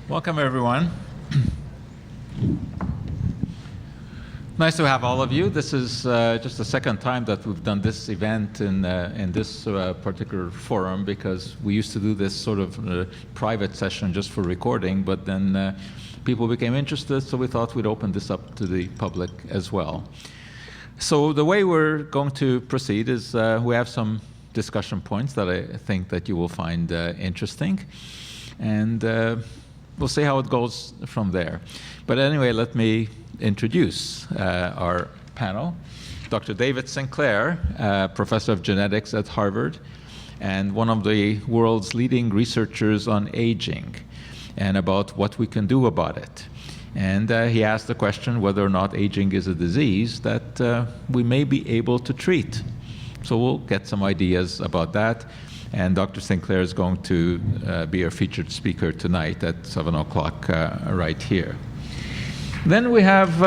Welcome, everyone. Nice to have all of you. This is just the second time that we've done this event in this particular forum, because we used to do this sort of private session just for recording, but then people became interested, so we thought we'd open this up to the public as well. So the way we're going to proceed is we have some discussion points that I think that you will find interesting, and we'll see how it goes from there. But anyway, let me introduce our panel. Dr. David Sinclair, professor of genetics at Harvard, and one of the world's leading researchers on aging and about what we can do about it. And he asked the question whether or not aging is a disease that we may be able to treat. So we'll get some ideas about that. And Dr. Sinclair is going to be our featured speaker tonight at 7 o'clock right here. Then we have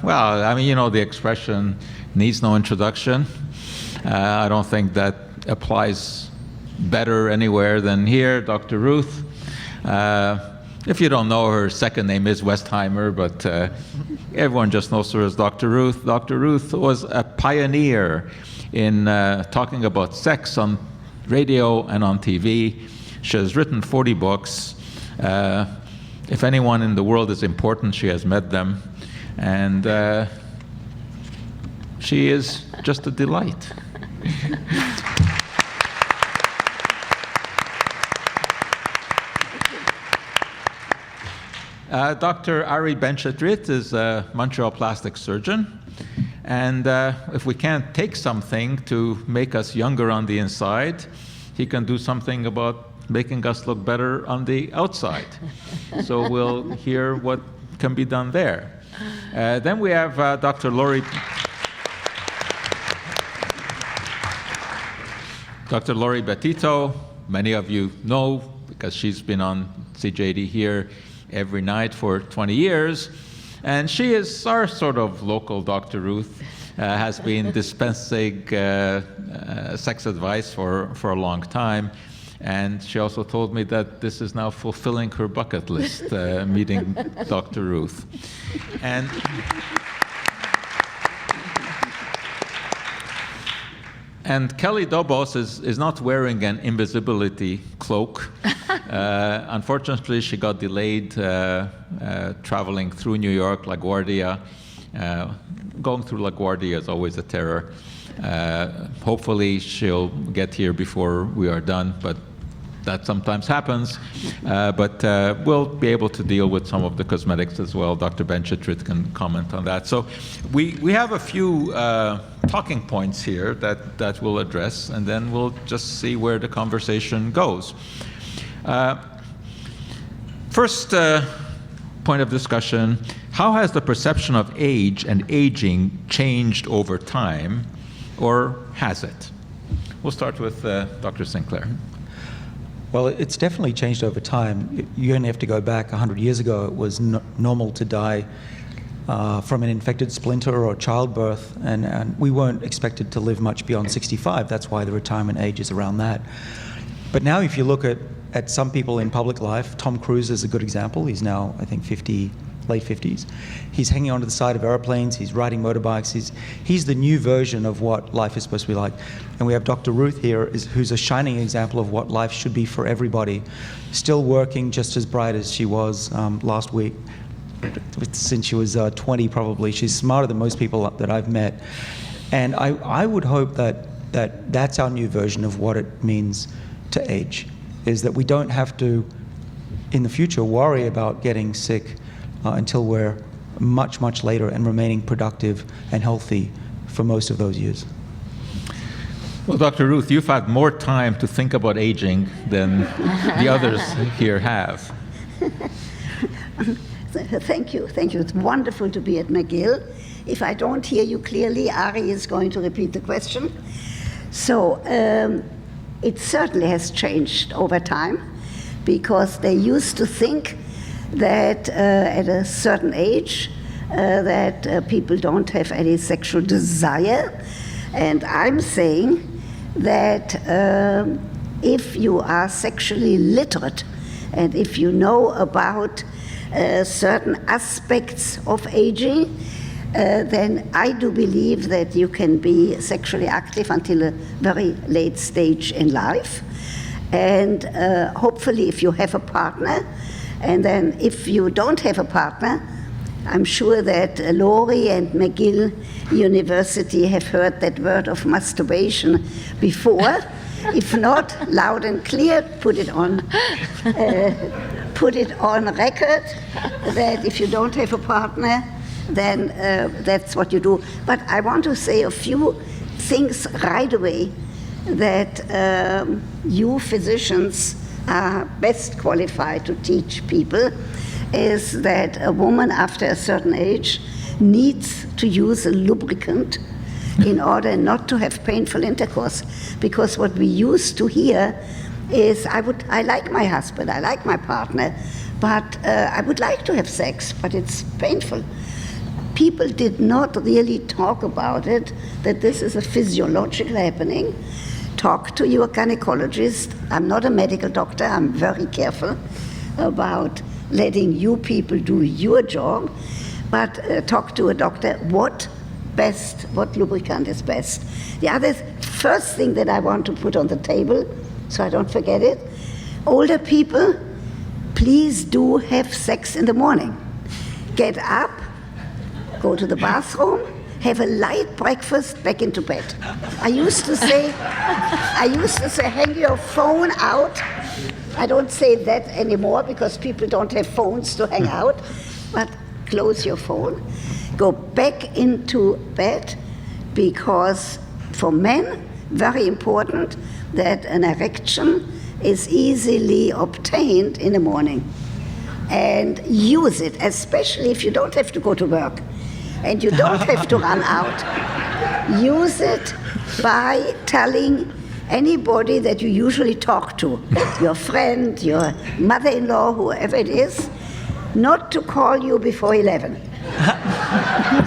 well, I mean, you know, the expression needs no introduction. I don't think that applies better anywhere than here. Dr. Ruth. If you don't know, her second name is Westheimer, but everyone just knows her as Dr. Ruth. Dr. Ruth was a pioneer in talking about sex on radio and on TV. She has written 40 books. If anyone in the world is important, she has met them. And she is just a delight. Dr. Arie Benchetrit is a Montreal plastic surgeon. And if we can't take something to make us younger on the inside, he can do something about making us look better on the outside. So we'll hear what can be done there. Then we have Dr. Laurie. Dr. Laurie Betito, many of you know because she's been on CJD here every night for 20 years. And she is our sort of local Dr. Ruth, has been dispensing sex advice for a long time. And she also told me that this is now fulfilling her bucket list, meeting Dr. Ruth. And Kelly Dobos is not wearing an invisibility cloak. Unfortunately, she got delayed traveling through New York, LaGuardia. Going through LaGuardia is always a terror. Hopefully, she'll get here before we are done, but that sometimes happens. But we'll be able to deal with some of the cosmetics as well. Dr. Benchetrit can comment on that. So we have a few talking points here that we'll address, and then we'll just see where the conversation goes. First point of discussion, how has the perception of age and aging changed over time, or has it? We'll start with Dr. Sinclair. Well, it's definitely changed over time. You only have to go back 100 years ago. It was normal to die from an infected splinter or childbirth, and we weren't expected to live much beyond 65. That's why the retirement age is around that. But now if you look at some people in public life, Tom Cruise is a good example. He's now, I think, late 50s. He's hanging onto the side of airplanes, he's riding motorbikes, he's the new version of what life is supposed to be like. And we have Dr. Ruth here, who's a shining example of what life should be for everybody, still working just as bright as she was last week, since she was 20 probably. She's smarter than most people that I've met. And I would hope that's our new version of what it means to age, is that we don't have to, in the future, worry about getting sick until we're much, much later and remaining productive and healthy for most of those years. Well, Dr. Ruth, you've had more time to think about aging than the others here have. Thank you. It's wonderful to be at McGill. If I don't hear you clearly, Arie is going to repeat the question. So it certainly has changed over time, because they used to think that at a certain age that people don't have any sexual desire. And I'm saying that if you are sexually literate and if you know about certain aspects of aging, then I do believe that you can be sexually active until a very late stage in life. And hopefully if you have a partner, and then if you don't have a partner, I'm sure that Laurie and McGill University have heard that word of masturbation before. If not, loud and clear, put it on record that if you don't have a partner, then that's what you do. But I want to say a few things right away that you physicians are best qualified to teach people, is that a woman after a certain age needs to use a lubricant in order not to have painful intercourse. Because what we used to hear is, I like my husband, I like my partner, but I would like to have sex, but it's painful. People did not really talk about it, that this is a physiological happening. Talk to your gynecologist. I'm not a medical doctor, I'm very careful about letting you people do your job, but talk to a doctor what lubricant is best. The other first thing that I want to put on the table, so I don't forget it, older people, please do have sex in the morning. Get up, go to the bathroom, have a light breakfast, back into bed. I used to say, hang your phone out. I don't say that anymore because people don't have phones to hang out, but close your phone. Go back into bed, because for men, very important that an erection is easily obtained in the morning. And use it, especially if you don't have to go to work and you don't have to run out. Use it by telling anybody that you usually talk to, your friend, your mother-in-law, whoever it is, not to call you before 11.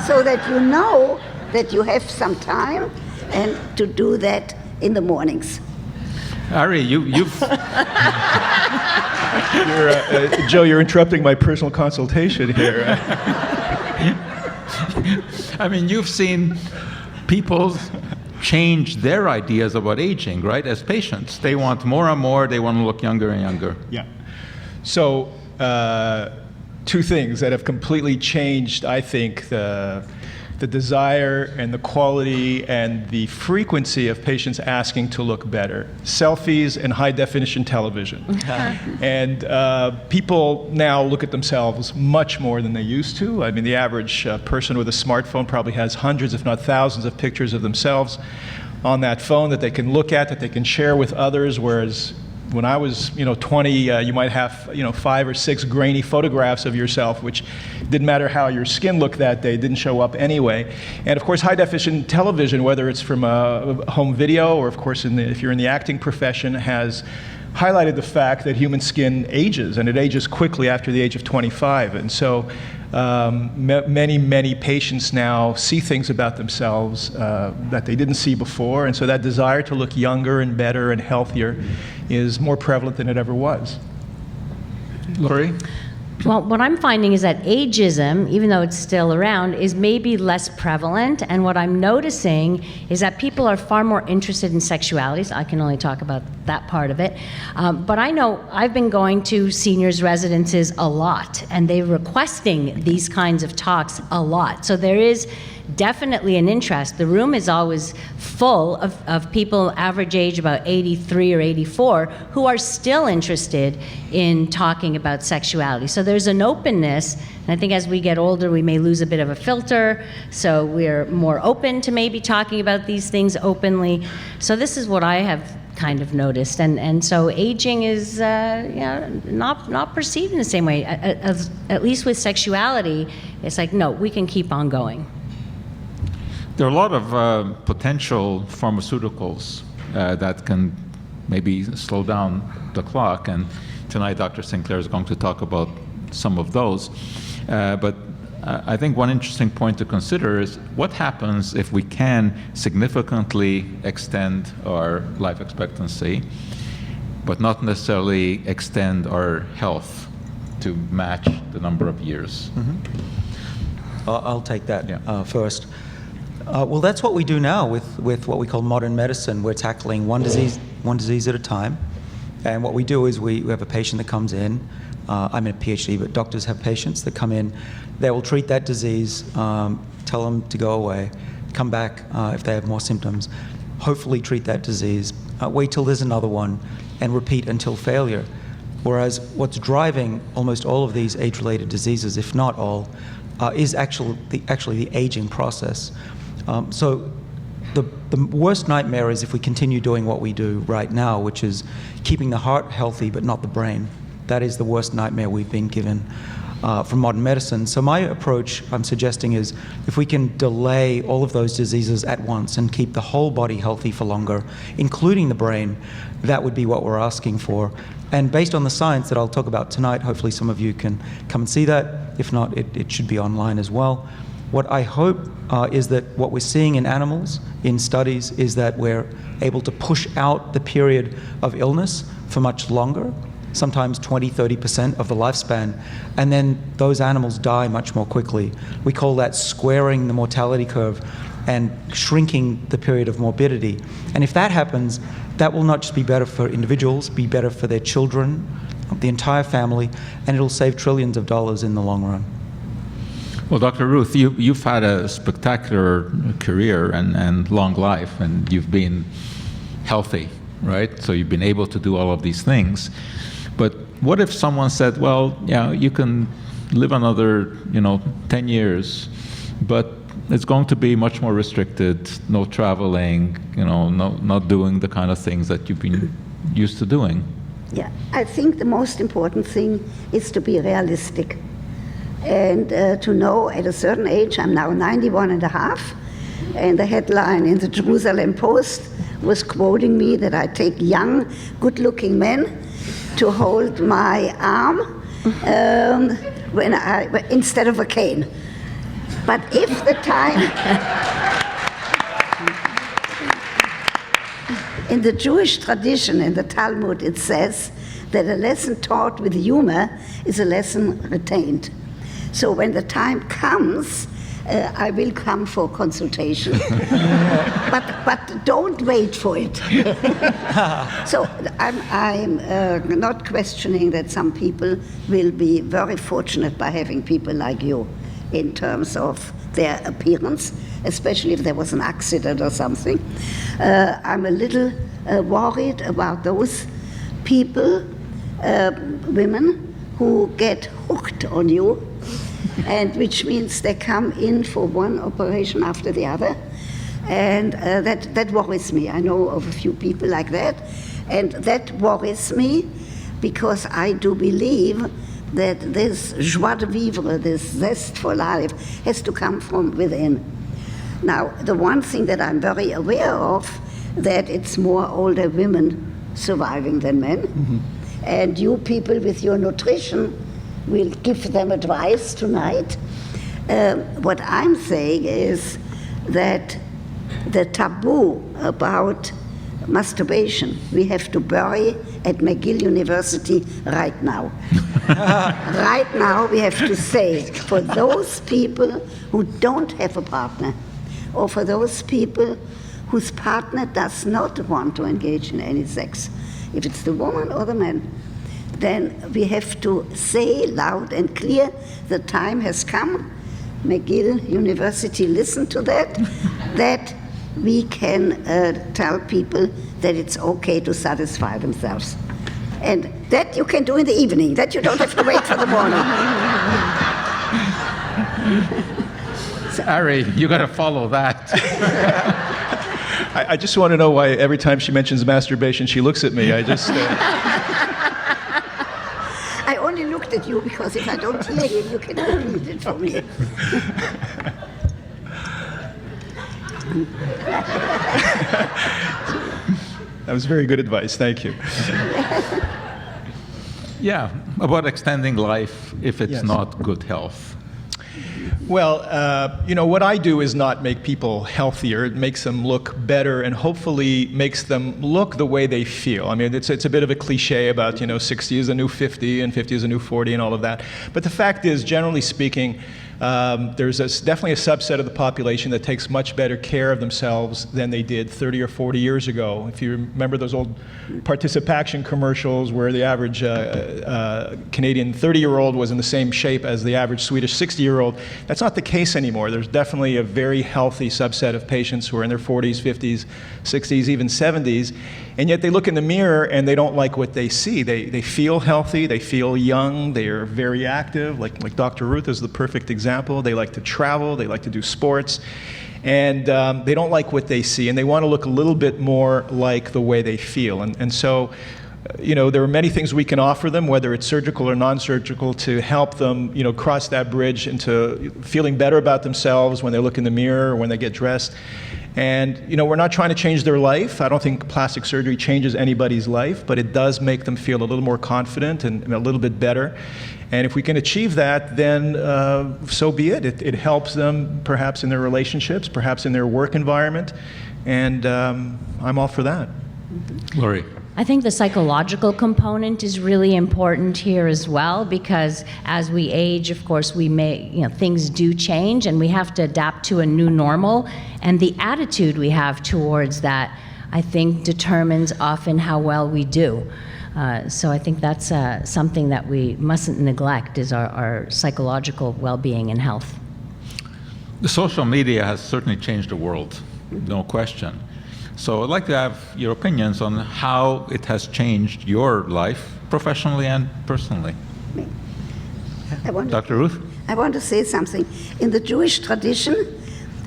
So that you know that you have some time and to do that in the mornings. Arie, you've... Joe, you're interrupting my personal consultation here. I mean, you've seen people change their ideas about aging, right, as patients. They want more and more, they want to look younger and younger. Yeah. So, two things that have completely changed, I think, the desire and the quality and the frequency of patients asking to look better. Selfies and high-definition television. And people now look at themselves much more than they used to. I mean, the average person with a smartphone probably has hundreds, if not thousands, of pictures of themselves on that phone that they can look at, that they can share with others, whereas when I was, 20, you might have, 5 or 6 grainy photographs of yourself, which didn't matter how your skin looked that day, didn't show up anyway. And of course, high-definition television, whether it's from a home video or, of course, if you're in the acting profession, has highlighted the fact that human skin ages, and it ages quickly after the age of 25. And so many patients now see things about themselves that they didn't see before, and so that desire to look younger and better and healthier is more prevalent than it ever was. Laurie? Well, what I'm finding is that ageism, even though it's still around, is maybe less prevalent. And what I'm noticing is that people are far more interested in sexuality. So I can only talk about that part of it. But I know I've been going to seniors' residences a lot, and they're requesting these kinds of talks a lot. So there is definitely an interest. The room is always full of people average age about 83 or 84 who are still interested in talking about sexuality. So there's an openness, and I think as we get older we may lose a bit of a filter, so we're more open to maybe talking about these things openly. So this is what I have kind of noticed, and so aging is not perceived in the same way. At least with sexuality, it's like, no, we can keep on going. There are a lot of potential pharmaceuticals that can maybe slow down the clock, and tonight Dr. Sinclair is going to talk about some of those. But I think one interesting point to consider is what happens if we can significantly extend our life expectancy, but not necessarily extend our health to match the number of years. I'll take that Yeah. first. Well, that's what we do now with what we call modern medicine. We're tackling one disease at a time. And what we do is we have a patient that comes in. I'm a PhD, but doctors have patients that come in. They will treat that disease, tell them to go away, come back if they have more symptoms, hopefully treat that disease, wait till there's another one, and repeat until failure. Whereas what's driving almost all of these age-related diseases, if not all, is actually the aging process. So the worst nightmare is if we continue doing what we do right now, which is keeping the heart healthy but not the brain. That is the worst nightmare we've been given from modern medicine. So my approach, I'm suggesting, is if we can delay all of those diseases at once and keep the whole body healthy for longer, including the brain, that would be what we're asking for. And based on the science that I'll talk about tonight, hopefully some of you can come and see that. If not, it should be online as well. What I hope is that what we're seeing in animals, in studies, is that we're able to push out the period of illness for much longer, sometimes 20, 30% of the lifespan, and then those animals die much more quickly. We call that squaring the mortality curve and shrinking the period of morbidity. And if that happens, that will not just be better for individuals, be better for their children, the entire family, and it'll save trillions of dollars in the long run. Well, Dr. Ruth, you've had a spectacular career and long life, and you've been healthy, right? So you've been able to do all of these things. But what if someone said, well, yeah, you can live another, 10 years, but it's going to be much more restricted, no traveling, not doing the kind of things that you've been used to doing? Yeah, I think the most important thing is to be realistic. And to know at a certain age, I'm now 91 and a half, and the headline in the Jerusalem Post was quoting me that I take young, good-looking men to hold my arm instead of a cane. But if the time... In the Jewish tradition, in the Talmud, it says that a lesson taught with humor is a lesson retained. So when the time comes, I will come for consultation, but don't wait for it. So I'm not questioning that some people will be very fortunate by having people like you in terms of their appearance, especially if there was an accident or something. I'm a little worried about those people, women, who get hooked on you, and which means they come in for one operation after the other, and that worries me. I know of a few people like that, and that worries me because I do believe that this joie de vivre, this zest for life, has to come from within. Now, the one thing that I'm very aware of, that it's more older women surviving than men, mm-hmm. And you people with your nutrition will give them advice tonight. What I'm saying is that the taboo about masturbation we have to bury at McGill University right now. Right now we have to say, for those people who don't have a partner, or for those people whose partner does not want to engage in any sex, if it's the woman or the man, then we have to say loud and clear, the time has come, McGill University, listen to that, that we can tell people that it's okay to satisfy themselves. And that you can do in the evening, that you don't have to wait for the morning. Arie, you got to follow that. I just want to know why every time she mentions masturbation, she looks at me. I only looked at you because if I don't hear you, you can repeat it for me. That was very good advice. Thank you. Yeah, about extending life if it's Yes. not good health. Well, what I do is not make people healthier. It makes them look better and hopefully makes them look the way they feel. I mean, it's a bit of a cliche about, 60 is the new 50 and 50 is the new 40 and all of that. But the fact is, generally speaking, there's definitely a subset of the population that takes much better care of themselves than they did 30 or 40 years ago. If you remember those old participation commercials where the average Canadian 30-year-old was in the same shape as the average Swedish 60-year-old, that's not the case anymore. There's definitely a very healthy subset of patients who are in their 40s, 50s, 60s, even 70s, and yet they look in the mirror and they don't like what they see. They feel healthy, they feel young, they are very active, like Dr. Ruth is the perfect example. They like to travel, they like to do sports, and they don't like what they see, and they want to look a little bit more like the way they feel. And so, there are many things we can offer them, whether it's surgical or non-surgical, to help them, cross that bridge into feeling better about themselves when they look in the mirror or when they get dressed. And, we're not trying to change their life. I don't think plastic surgery changes anybody's life, but it does make them feel a little more confident and a little bit better. And if we can achieve that, then so be it. It helps them perhaps in their relationships, perhaps in their work environment, and I'm all for that. Laurie. I think the psychological component is really important here as well, because as we age, of course, things do change, and we have to adapt to a new normal. And the attitude we have towards that, I think, determines often how well we do. So I think that's something that we mustn't neglect, is our psychological well-being and health. The social media has certainly changed the world, no question. So I'd like to have your opinions on how it has changed your life, professionally and personally. Dr. Ruth? I want to say something. In the Jewish tradition,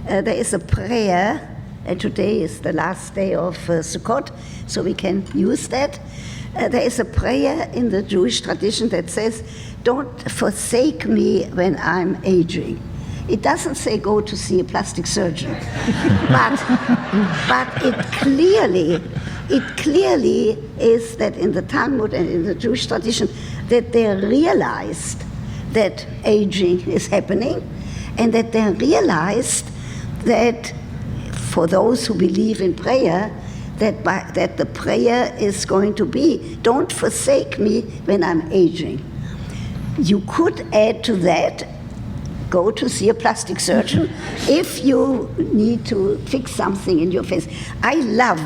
there is a prayer, and today is the last day of Sukkot, so we can use that. There is a prayer in the Jewish tradition that says, "Don't forsake me when I'm aging." It doesn't say go to see a plastic surgeon, but it clearly is that in the Talmud and in the Jewish tradition that they realized that aging is happening, and that they realized that for those who believe in prayer, that the prayer is going to be, "Don't forsake me when I'm aging." You could add to that, go to see a plastic surgeon if you need to fix something in your face. I love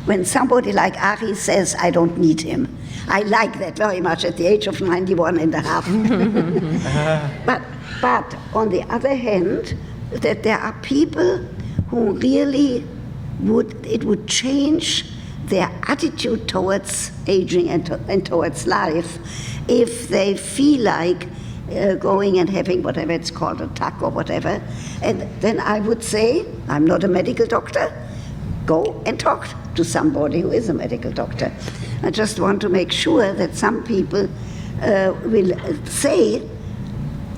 when somebody like Arie says, "I don't need him." I like that very much at the age of 91 and a half. But on the other hand, that there are people who really would change their attitude towards aging and towards life if they feel like going and having whatever it's called, a tuck or whatever. And then I would say, I'm not a medical doctor, go and talk to somebody who is a medical doctor. I just want to make sure that some people will say,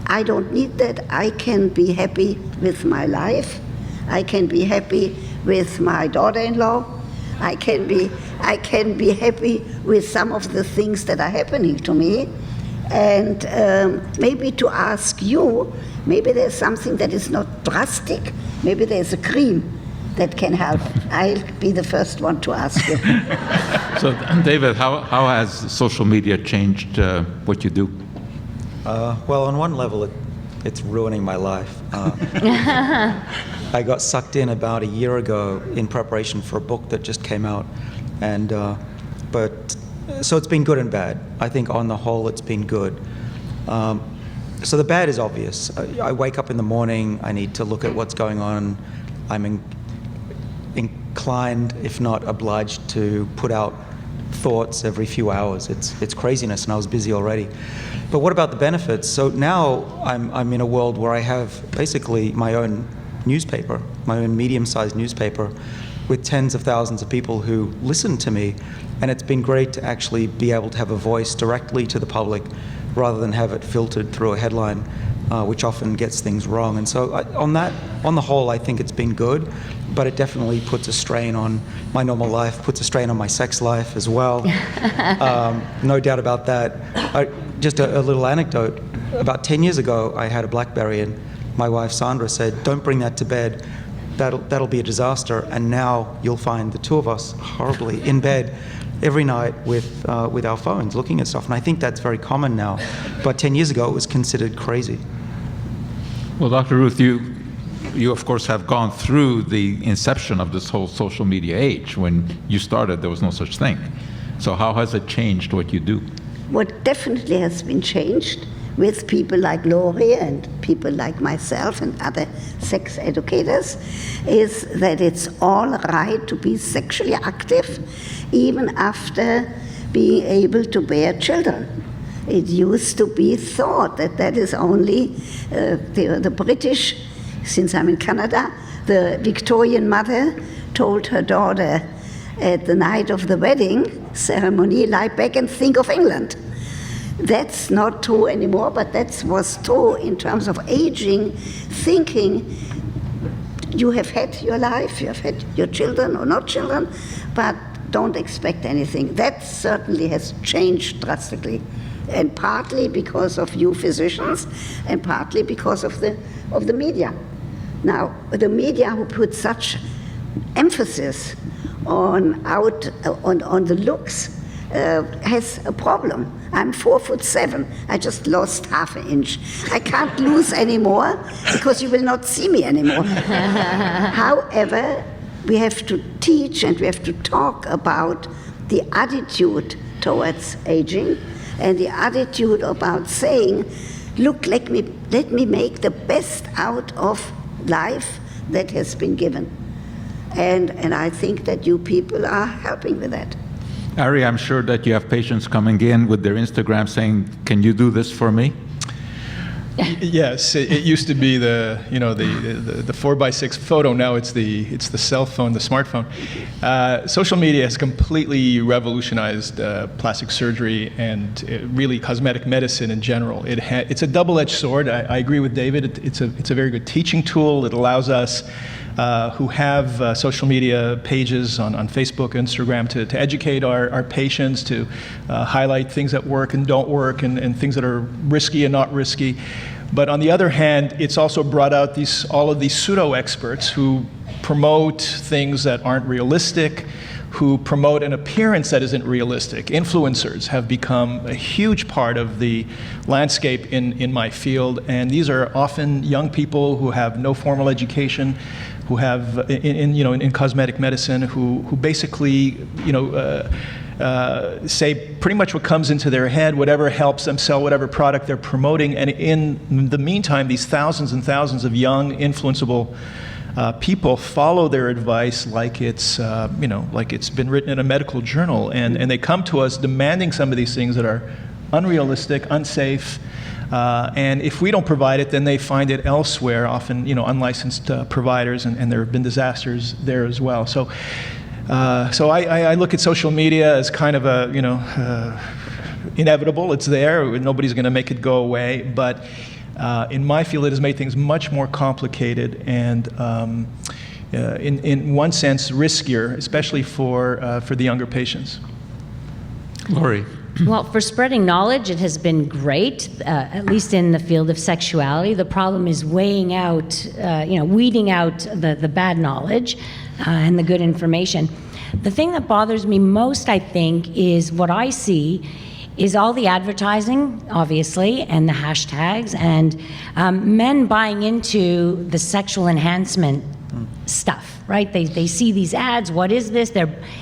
I don't need that, I can be happy with my life, I can be happy with my daughter-in-law, I can be happy with some of the things that are happening to me. And maybe to ask you, maybe there's something that is not drastic, maybe there's a cream that can help. I'll be the first one to ask you. So, David, how has social media changed what you do? Well, on one level, it's ruining my life. I got sucked in about a year ago in preparation for a book that just came out, and so it's been good and bad. I think on the whole, it's been good. So the bad is obvious. I wake up in the morning, I need to look at what's going on. I'm inclined, if not obliged, to put out thoughts every few hours. It's craziness, and I was busy already. But what about the benefits? So now I'm in a world where I have basically my own newspaper, my own medium-sized newspaper, with tens of thousands of people who listen to me, and it's been great to actually be able to have a voice directly to the public rather than have it filtered through a headline, which often gets things wrong. And so on the whole, I think it's been good, but it definitely puts a strain on my normal life, puts a strain on my sex life as well. No doubt about that. Just a little anecdote. About 10 years ago, I had a BlackBerry, and my wife Sandra said, "Don't bring that to bed. That'll be a disaster." And now you'll find the two of us horribly in bed every night with our phones looking at stuff. And I think that's very common now. But 10 years ago, it was considered crazy. Well, Dr. Ruth, you of course have gone through the inception of this whole social media age. When you started, there was no such thing. So how has it changed what you do? What definitely has been changed with people like Laurie and people like myself and other sex educators is that it's all right to be sexually active even after being able to bear children. It used to be thought that that is only the British, since I'm in Canada, the Victorian mother told her daughter at the night of the wedding ceremony, lie back and think of England. That's not true anymore, but that was true in terms of aging, thinking you have had your life, you have had your children or not children, but don't expect anything. That certainly has changed drastically, and partly because of you physicians, and partly because of the media. Now, the media who put such emphasis on the looks has a problem. I'm 4'7". I just lost half an inch. I can't lose anymore because you will not see me anymore. However, we have to teach and we have to talk about the attitude towards aging and the attitude about saying, look, let me make the best out of life that has been given. And I think that you people are helping with that. Arie, I'm sure that you have patients coming in with their Instagram saying, "Can you do this for me?" Yes, it used to be the 4x6 photo. Now it's the cell phone, the smartphone. Social media has completely revolutionized plastic surgery and really cosmetic medicine in general. It's a double-edged sword. I agree with David. It's a very good teaching tool. It allows us who have social media pages on Facebook, Instagram, to educate our patients, to highlight things that work and don't work, and things that are risky and not risky. But on the other hand, it's also brought out all of these pseudo-experts who promote things that aren't realistic, who promote an appearance that isn't realistic. Influencers have become a huge part of the landscape in my field, and these are often young people who have no formal education, who have in cosmetic medicine, who basically say pretty much what comes into their head, whatever helps them sell whatever product they're promoting, and in the meantime, these thousands and thousands of young, influenceable people follow their advice like it's been written in a medical journal, and they come to us demanding some of these things that are unrealistic, unsafe, and if we don't provide it, then they find it elsewhere, often unlicensed providers, and there have been disasters there as well. So I look at social media as kind of inevitable. It's there. Nobody's going to make it go away. But in my field, it has made things much more complicated and, in one sense, riskier, especially for the younger patients. Laurie. Well, for spreading knowledge, it has been great, at least in the field of sexuality. The problem is weeding out the bad knowledge and the good information. The thing that bothers me most, I think, is what I see is all the advertising, obviously, and the hashtags, and men buying into the sexual enhancement stuff, right? They see these ads, what is this?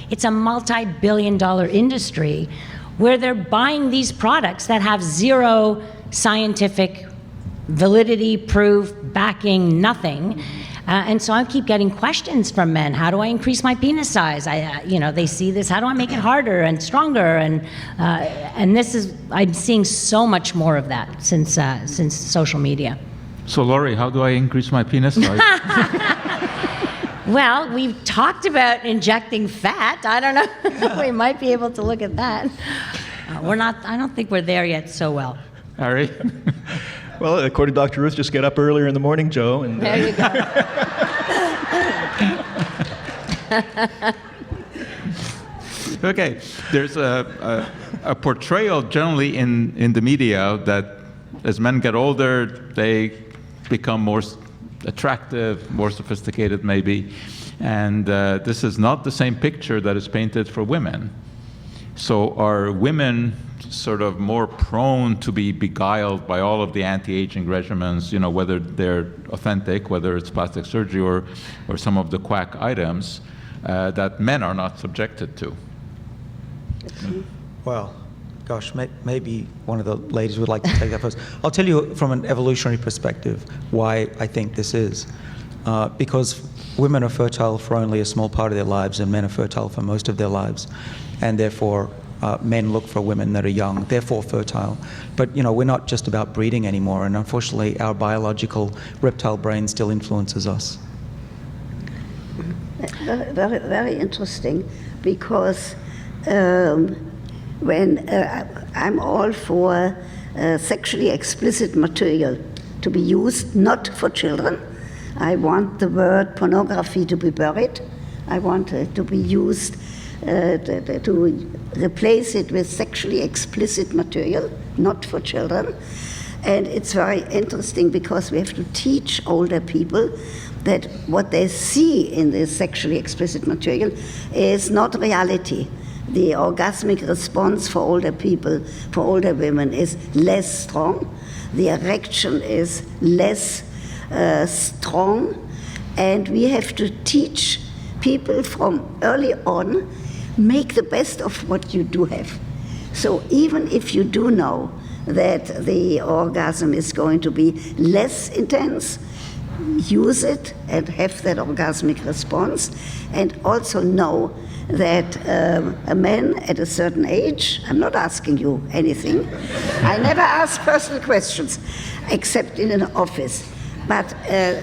It's a multi-billion-dollar industry where they're buying these products that have zero scientific validity, proof, backing, nothing. And so I keep getting questions from men. How do I increase my penis size? They see this. How do I make it harder and stronger? And I'm seeing so much more of that since social media. So Laurie, how do I increase my penis size? Well, we've talked about injecting fat. I don't know. We might be able to look at that. I don't think we're there yet so well. Arie? Well, according to Dr. Ruth, just get up earlier in the morning, Joe. And, there you go. Okay, there's a portrayal generally in the media that as men get older, they become more attractive, more sophisticated maybe. And this is not the same picture that is painted for women. So are women sort of more prone to be beguiled by all of the anti-aging regimens, you know, whether they're authentic, whether it's plastic surgery or some of the quack items that men are not subjected to? Well, gosh, maybe one of the ladies would like to take that first. I'll tell you from an evolutionary perspective why I think this is. Because women are fertile for only a small part of their lives and men are fertile for most of their lives. And therefore, men look for women that are young, therefore fertile. But, you know, we're not just about breeding anymore, and unfortunately, our biological reptile brain still influences us. Very, very interesting, because when I'm all for sexually explicit material to be used, not for children. I want the word pornography to be buried. I want it to be used to replace it with sexually explicit material, not for children. And it's very interesting because we have to teach older people that what they see in this sexually explicit material is not reality. The orgasmic response for older people, for older women, is less strong. The erection is less strong. And we have to teach people from early on, make the best of what you do have. So even if you do know that the orgasm is going to be less intense, use it and have that orgasmic response, and also know that a man at a certain age, I'm not asking you anything, I never ask personal questions, except in an office, but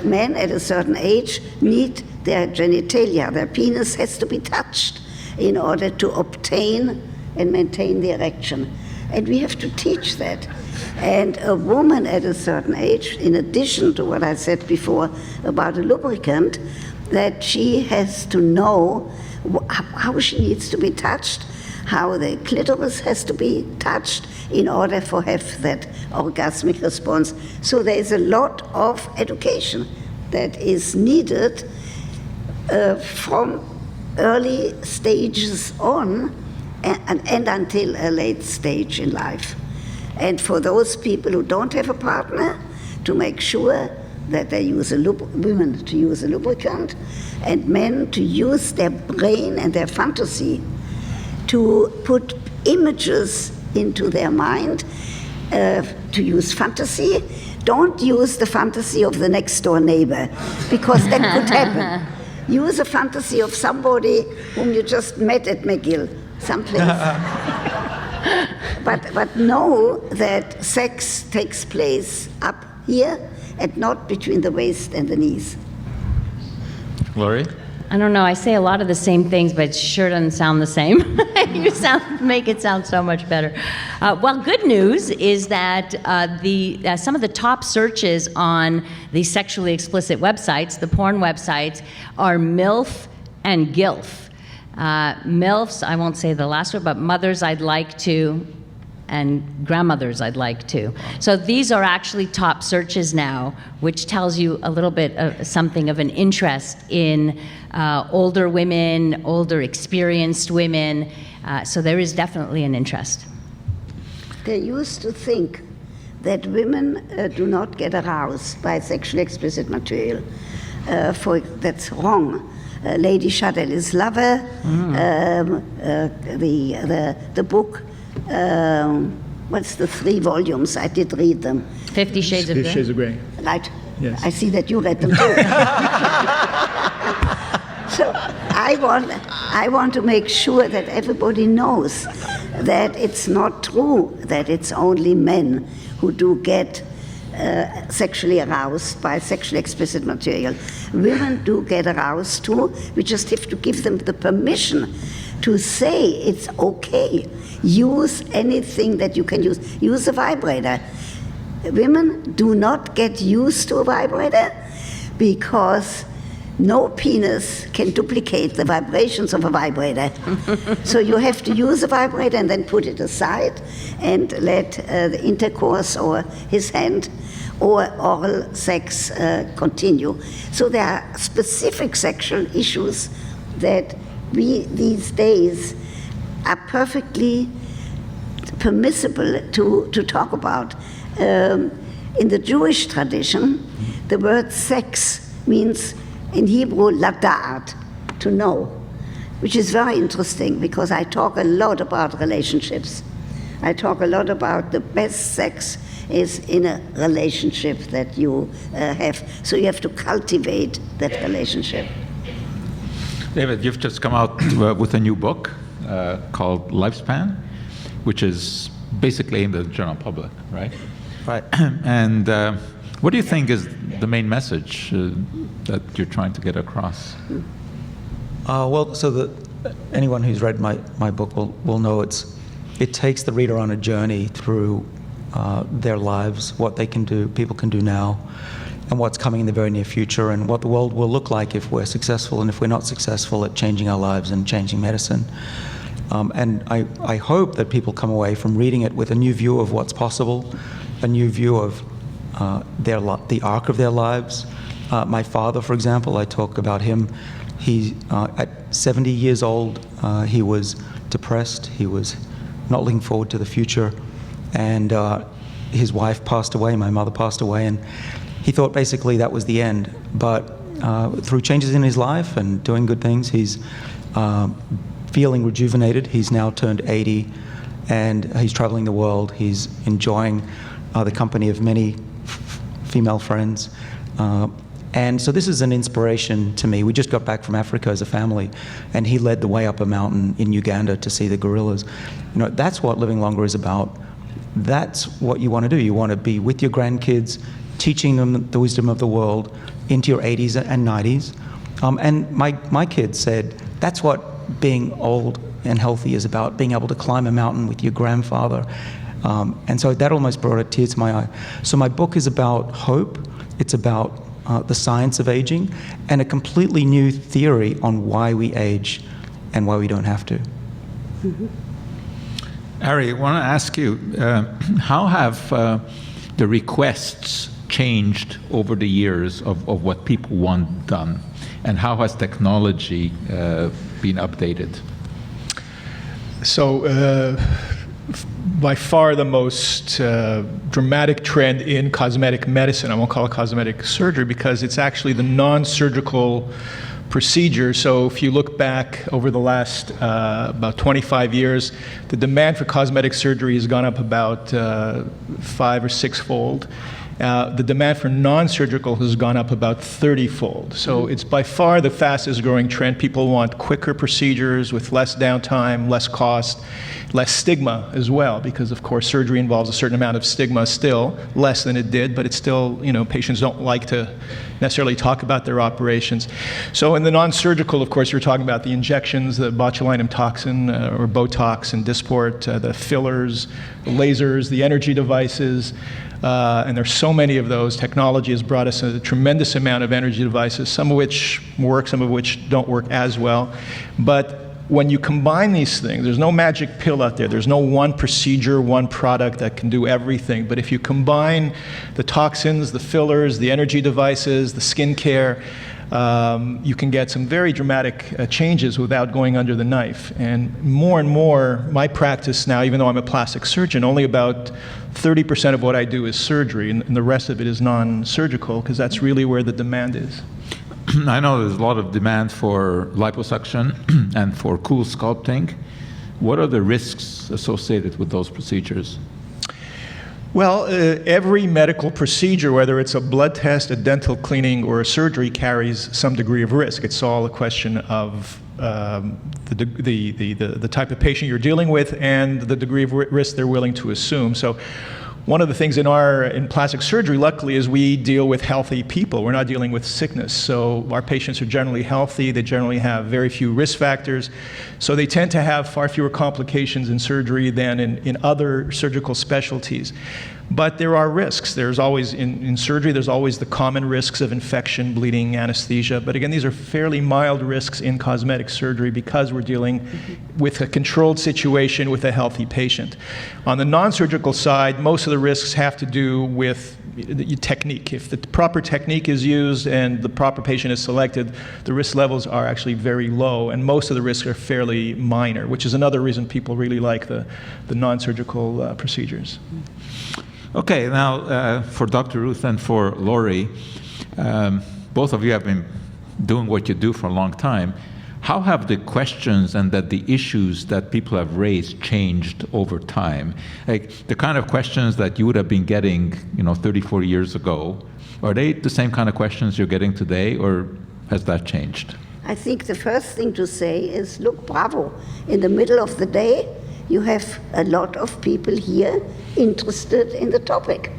men at a certain age need their genitalia, their penis has to be touched in order to obtain and maintain the erection. And we have to teach that. And a woman at a certain age, in addition to what I said before about a lubricant, that she has to know how she needs to be touched, how the clitoris has to be touched in order for have that orgasmic response. So there is a lot of education that is needed from early stages on and until a late stage in life. And for those people who don't have a partner, to make sure that they use women to use a lubricant, and men to use their brain and their fantasy to put images into their mind, to use fantasy. Don't use the fantasy of the next door neighbor, because that could happen. Use a fantasy of somebody whom you just met at McGill, someplace. But know that sex takes place up here and not between the waist and the knees. Laurie? I don't know, I say a lot of the same things, but it sure doesn't sound the same. You make it sound so much better. Well, good news is that some of the top searches on the sexually explicit websites, the porn websites, are MILF and GILF. MILFs, I won't say the last word, but mothers I'd like to, and grandmothers I'd like to. So these are actually top searches now, which tells you a little bit of something of an interest in older women, older experienced women. So there is definitely an interest. They used to think that women do not get aroused by sexually explicit material. That's wrong. Lady Chatelain's Lover, the book, what's the 3 volumes? I did read them. 50 Shades of Grey. 50 Shades of Grey. Right. Yes. I see that you read them too. So I want to make sure that everybody knows that it's not true that it's only men who do get sexually aroused by sexually explicit material. Women do get aroused too. We just have to give them the permission to say it's okay. Use anything that you can use. Use a vibrator. Women do not get used to a vibrator because no penis can duplicate the vibrations of a vibrator. So you have to use a vibrator and then put it aside and let the intercourse or his hand or oral sex continue. So there are specific sexual issues that we these days are perfectly permissible to talk about. In the Jewish tradition, the word sex means in Hebrew lada'at, to know, which is very interesting because I talk a lot about relationships. I talk a lot about the best sex is in a relationship that you have. So you have to cultivate that relationship. David, you've just come out with a new book called Lifespan, which is basically aimed at the general public, right? Right. And what do you think is the main message that you're trying to get across? Well, so anyone who's read my book will know it takes the reader on a journey through their lives, what they can do, people can do now, and what's coming in the very near future, and what the world will look like if we're successful and if we're not successful at changing our lives and changing medicine. And I hope that people come away from reading it with a new view of what's possible, a new view of the arc of their lives. My father, for example, I talk about him. He, at 70 years old, he was depressed. He was not looking forward to the future. And his wife passed away, my mother passed away, and he thought basically that was the end. But through changes in his life and doing good things, he's feeling rejuvenated. He's now turned 80, and he's traveling the world. He's enjoying the company of many female friends. And so this is an inspiration to me. We just got back from Africa as a family, and he led the way up a mountain in Uganda to see the gorillas. You know, that's what living longer is about. That's what you want to do. You want to be with your grandkids, teaching them the wisdom of the world into your 80s and 90s. And my kids said, that's what being old and healthy is about, being able to climb a mountain with your grandfather. And so that almost brought a tear to my eye. So my book is about hope. It's about the science of aging, and a completely new theory on why we age and why we don't have to. Mm-hmm. Arie, I want to ask you, how have the requests changed over the years of what people want done? And how has technology been updated? So, by far the most dramatic trend in cosmetic medicine, I won't call it cosmetic surgery because it's actually the non-surgical procedure. So if you look back over the last about 25 years, the demand for cosmetic surgery has gone up about 5 or 6-fold. The demand for non-surgical has gone up about 30-fold. So it's by far the fastest growing trend. People want quicker procedures with less downtime, less cost, less stigma as well, because of course surgery involves a certain amount of stigma still, less than it did, but it's still, you know, patients don't like to necessarily talk about their operations. So in the non-surgical, of course, you're talking about the injections, the botulinum toxin or Botox and Dysport, the fillers, the lasers, the energy devices, and there's so many of those. Technology has brought us a tremendous amount of energy devices, some of which work, some of which don't work as well. But when you combine these things, there's no magic pill out there. There's no one procedure, one product that can do everything. But if you combine the toxins, the fillers, the energy devices, the skincare, you can get some very dramatic changes without going under the knife. And more, my practice now, even though I'm a plastic surgeon, only about 30% of what I do is surgery, and the rest of it is non-surgical, because that's really where the demand is. I know there's a lot of demand for liposuction and for cool sculpting. What are the risks associated with those procedures? Well, every medical procedure, whether it's a blood test, a dental cleaning, or a surgery, carries some degree of risk. It's all a question of the type of patient you're dealing with and the degree of risk they're willing to assume. So one of the things in plastic surgery, luckily, is we deal with healthy people. We're not dealing with sickness. So our patients are generally healthy. They generally have very few risk factors. So they tend to have far fewer complications in surgery than in other surgical specialties. But there are risks. There's always, in surgery, there's always the common risks of infection, bleeding, anesthesia. But again, these are fairly mild risks in cosmetic surgery because we're dealing with a controlled situation with a healthy patient. On the non-surgical side, most of the risks have to do with the technique. If the proper technique is used and the proper patient is selected, the risk levels are actually very low, and most of the risks are fairly minor, which is another reason people really like the non-surgical procedures. Okay, now for Dr. Ruth and for Laurie, both of you have been doing what you do for a long time. How have the questions and the issues that people have raised changed over time? Like the kind of questions that you would have been getting, 30, 40 years ago, are they the same kind of questions you're getting today, or has that changed? I think the first thing to say is, look, bravo. In the middle of the day, you have a lot of people here interested in the topic.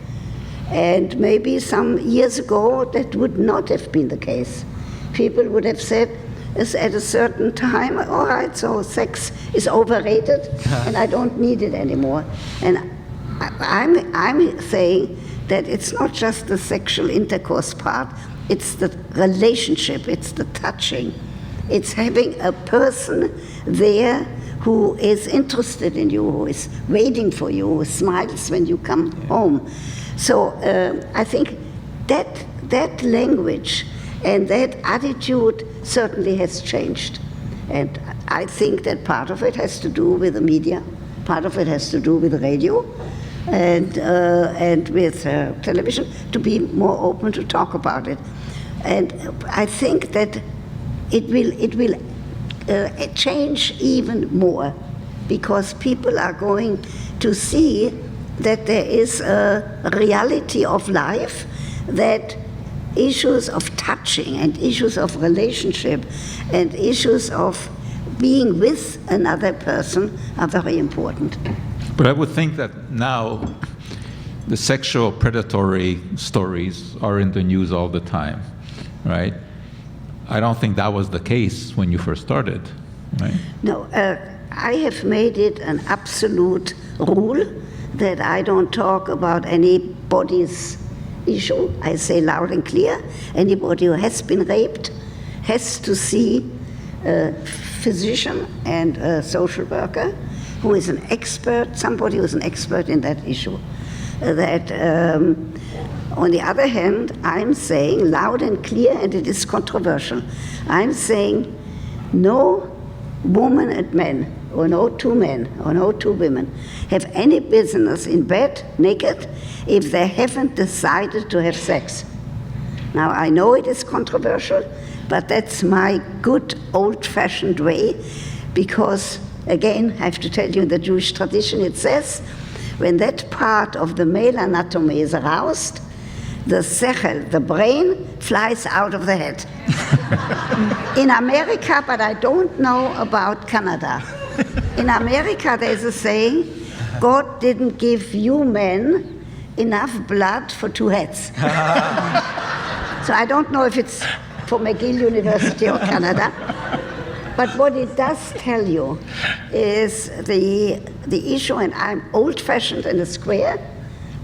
And maybe some years ago, that would not have been the case. People would have said, at a certain time, all right, so sex is overrated and I don't need it anymore. And I'm saying that it's not just the sexual intercourse part, it's the relationship, it's the touching. It's having a person there who is interested in you, who is waiting for you, who smiles when you come home. So I think that language and that attitude certainly has changed. And I think that part of it has to do with the media, part of it has to do with radio and with television, to be more open to talk about it. And I think that it will change even more, because people are going to see that there is a reality of life, that issues of touching and issues of relationship and issues of being with another person are very important. But I would think that now the sexual predatory stories are in the news all the time, right? I don't think that was the case when you first started, right? No, I have made it an absolute rule that I don't talk about anybody's issue. I say loud and clear, anybody who has been raped has to see a physician and a social worker who is an expert, somebody who is an expert in that issue. On the other hand, I'm saying loud and clear, and it is controversial, I'm saying no woman and man, or no two men, or no two women, have any business in bed naked if they haven't decided to have sex. Now, I know it is controversial, but that's my good old-fashioned way, because, again, I have to tell you, in the Jewish tradition it says, when that part of the male anatomy is aroused, the sechel, the brain, flies out of the head. In America, but I don't know about Canada. In America, there's a saying, God didn't give you men enough blood for two heads. So I don't know if it's for McGill University or Canada. But what it does tell you is the issue, and I'm old-fashioned and a square,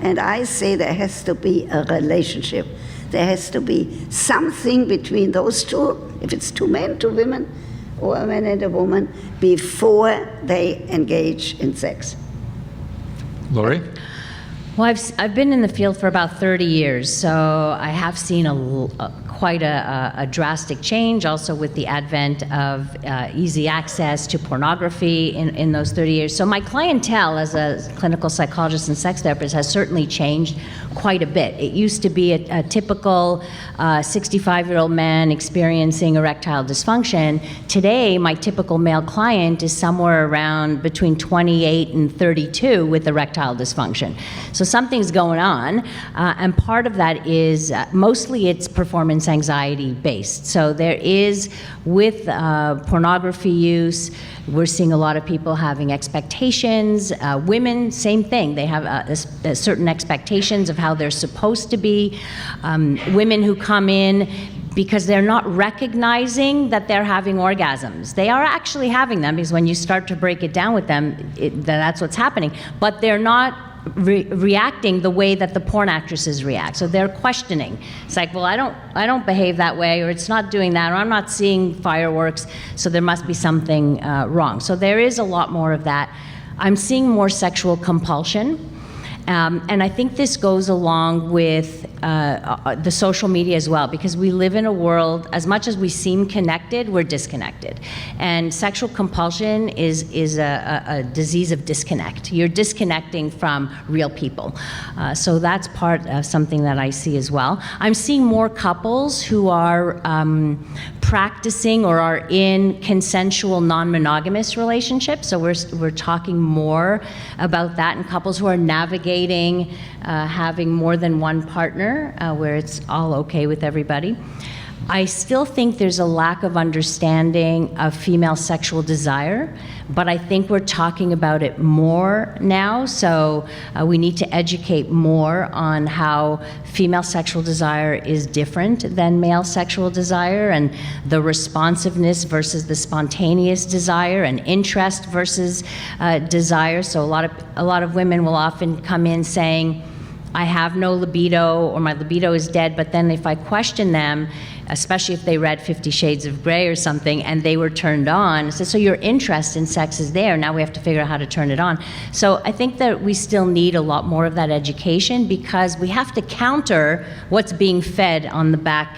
and I say there has to be a relationship. There has to be something between those two, if it's two men, two women, or a man and a woman, before they engage in sex. Laurie? Well, I've been in the field for about 30 years, so I have seen quite a drastic change, also with the advent of easy access to pornography in those 30 years. So my clientele as a clinical psychologist and sex therapist has certainly changed quite a bit. It used to be a typical 65-year-old man experiencing erectile dysfunction. Today, my typical male client is somewhere around between 28 and 32 with erectile dysfunction. So something's going on, and part of that is mostly it's performance anxiety based. So there is, with pornography use, we're seeing a lot of people having expectations. Women, same thing. They have certain expectations of how they're supposed to be. Women who come in because they're not recognizing that they're having orgasms. They are actually having them, because when you start to break it down with them, that's what's happening. But they're not reacting the way that the porn actresses react. So they're questioning. It's like, well, I don't behave that way, or it's not doing that, or I'm not seeing fireworks, so there must be something wrong. So there is a lot more of that. I'm seeing more sexual compulsion. And I think this goes along with the social media as well, because we live in a world, as much as we seem connected, we're disconnected. And sexual compulsion is a disease of disconnect. You're disconnecting from real people. So that's part of something that I see as well. I'm seeing more couples who are practicing or are in consensual non-monogamous relationships. So we're talking more about that, and couples who are navigating having more than one partner, where it's all okay with everybody. I still think there's a lack of understanding of female sexual desire, but I think we're talking about it more now, so we need to educate more on how female sexual desire is different than male sexual desire, and the responsiveness versus the spontaneous desire, and interest versus desire. So a lot of women will often come in saying, I have no libido, or my libido is dead, but then if I question them, especially if they read 50 Shades of Grey or something, and they were turned on, so your interest in sex is there, now we have to figure out how to turn it on. So I think that we still need a lot more of that education, because we have to counter what's being fed on the back,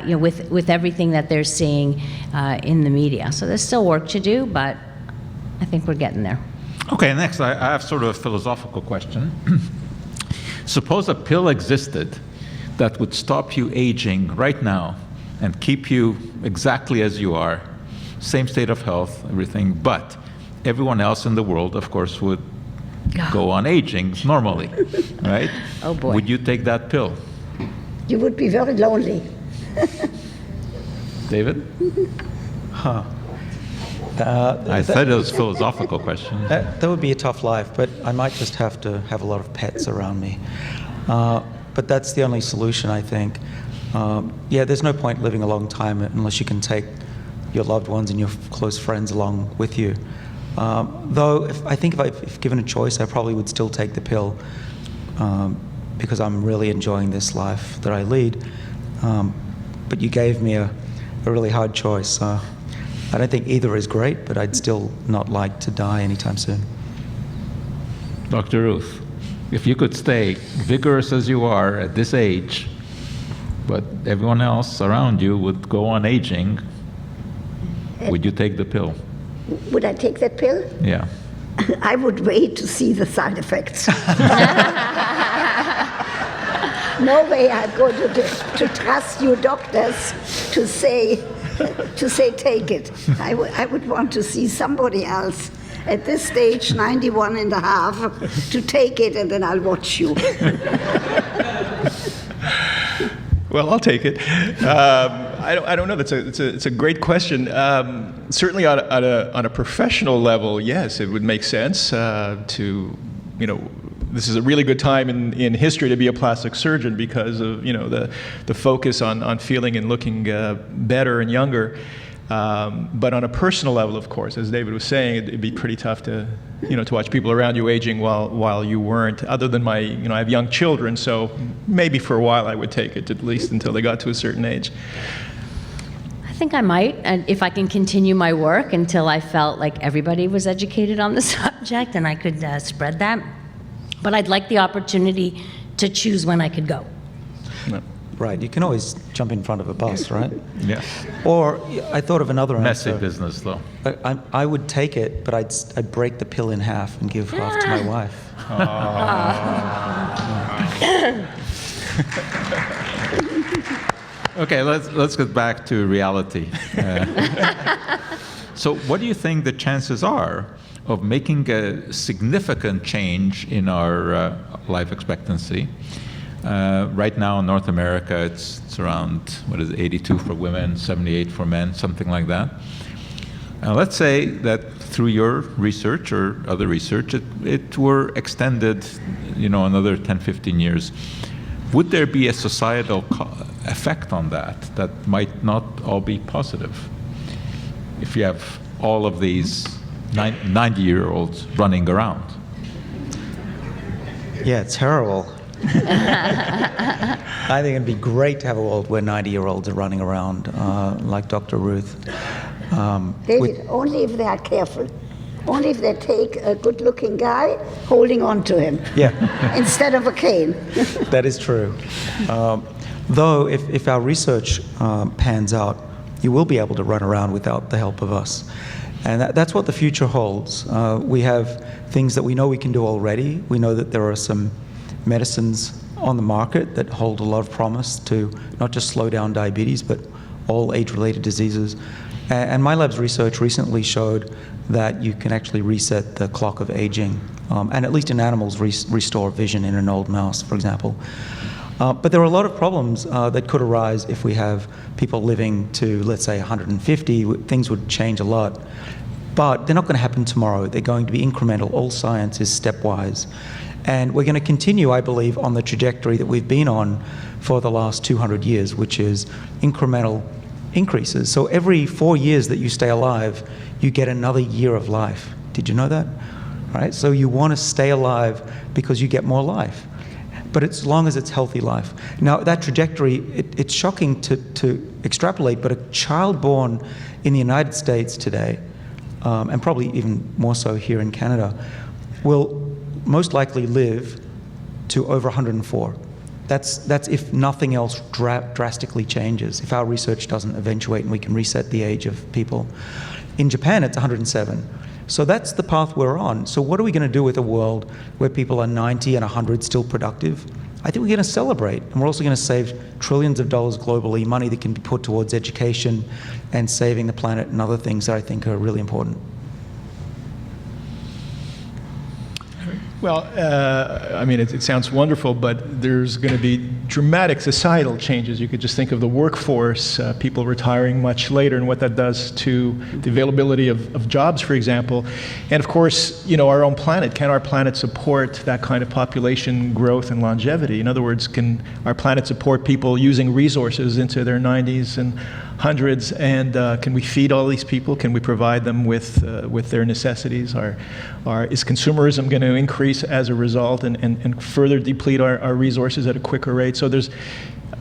with everything that they're seeing in the media. So there's still work to do, but I think we're getting there. Okay, next I have sort of a philosophical question. Suppose a pill existed that would stop you aging right now and keep you exactly as you are, same state of health, everything, but everyone else in the world, of course, would go on aging normally, right? Oh boy. Would you take that pill? You would be very lonely. David? Huh. I said it was a philosophical question. That would be a tough life, but I might just have to have a lot of pets around me. But that's the only solution, I think. Yeah, there's no point living a long time unless you can take your loved ones and your close friends along with you. Though, if given a choice, I probably would still take the pill, because I'm really enjoying this life that I lead. But you gave me a really hard choice. I don't think either is great, but I'd still not like to die anytime soon. Dr. Ruth, if you could stay vigorous as you are at this age, but everyone else around you would go on aging, would you take the pill? Would I take that pill? Yeah. I would wait to see the side effects. No way I'm going to trust you doctors to say take it. I would want to see somebody else at this stage, 91 and a half, to take it, and then I'll watch you. Well, I'll take it. I don't know. It's a great question. Certainly on a professional level, yes, it would make sense to, this is a really good time in history to be a plastic surgeon, because of the focus on feeling and looking better and younger. But on a personal level, of course, as David was saying, it'd be pretty tough to watch people around you aging while you weren't. Other than I have young children, so maybe for a while I would take it, at least until they got to a certain age. I think I might, and if I can continue my work until I felt like everybody was educated on the subject and I could spread that. But I'd like the opportunity to choose when I could go. No. Right, you can always jump in front of a bus, right? Yeah. Or I thought of another Messy answer. business, though. I would take it, but I'd break the pill in half and give half to my wife. Okay, let's get back to reality. So what do you think the chances are of making a significant change in our life expectancy? Right now in North America, it's around, 82 for women, 78 for men, something like that. Let's say that through your research or other research, it were extended, another 10, 15 years. Would there be a societal effect on that might not all be positive? If you have all of these 90-year-olds running around. Yeah, it's terrible. I think it'd be great to have a world where 90-year-olds are running around like Dr. Ruth. David, only if they are careful. Only if they take a good-looking guy holding on to him. Yeah. Instead of a cane. That is true. Though, if our research pans out, you will be able to run around without the help of us. And that's what the future holds. We have things that we know we can do already. We know that there are some medicines on the market that hold a lot of promise to not just slow down diabetes, but all age-related diseases. And my lab's research recently showed that you can actually reset the clock of aging, and at least in animals, restore vision in an old mouse, for example. But there are a lot of problems that could arise if we have people living to, let's say, 150. Things would change a lot. But they're not going to happen tomorrow. They're going to be incremental. All science is stepwise. And we're going to continue, I believe, on the trajectory that we've been on for the last 200 years, which is incremental increases. So every 4 years that you stay alive, you get another year of life. Did you know that? Right? So you want to stay alive because you get more life. But as long as it's healthy life. Now, that trajectory, it's shocking to extrapolate, but a child born in the United States today, and probably even more so here in Canada, will most likely live to over 104. That's if nothing else drastically changes, if our research doesn't eventuate and we can reset the age of people. In Japan, it's 107. So that's the path we're on. So what are we going to do with a world where people are 90 and 100 still productive? I think we're going to celebrate, and we're also going to save trillions of dollars globally, money that can be put towards education and saving the planet and other things that I think are really important. Well, I mean, it sounds wonderful, but there's going to be dramatic societal changes. You could just think of the workforce, people retiring much later, and what that does to the availability of jobs, for example. And of course, you know, our own planet. Can our planet support that kind of population growth and longevity? In other words, can our planet support people using resources into their 90s and hundreds, and can we feed all these people? Can we provide them with their necessities? Is consumerism going to increase as a result and further deplete our resources at a quicker rate? So there's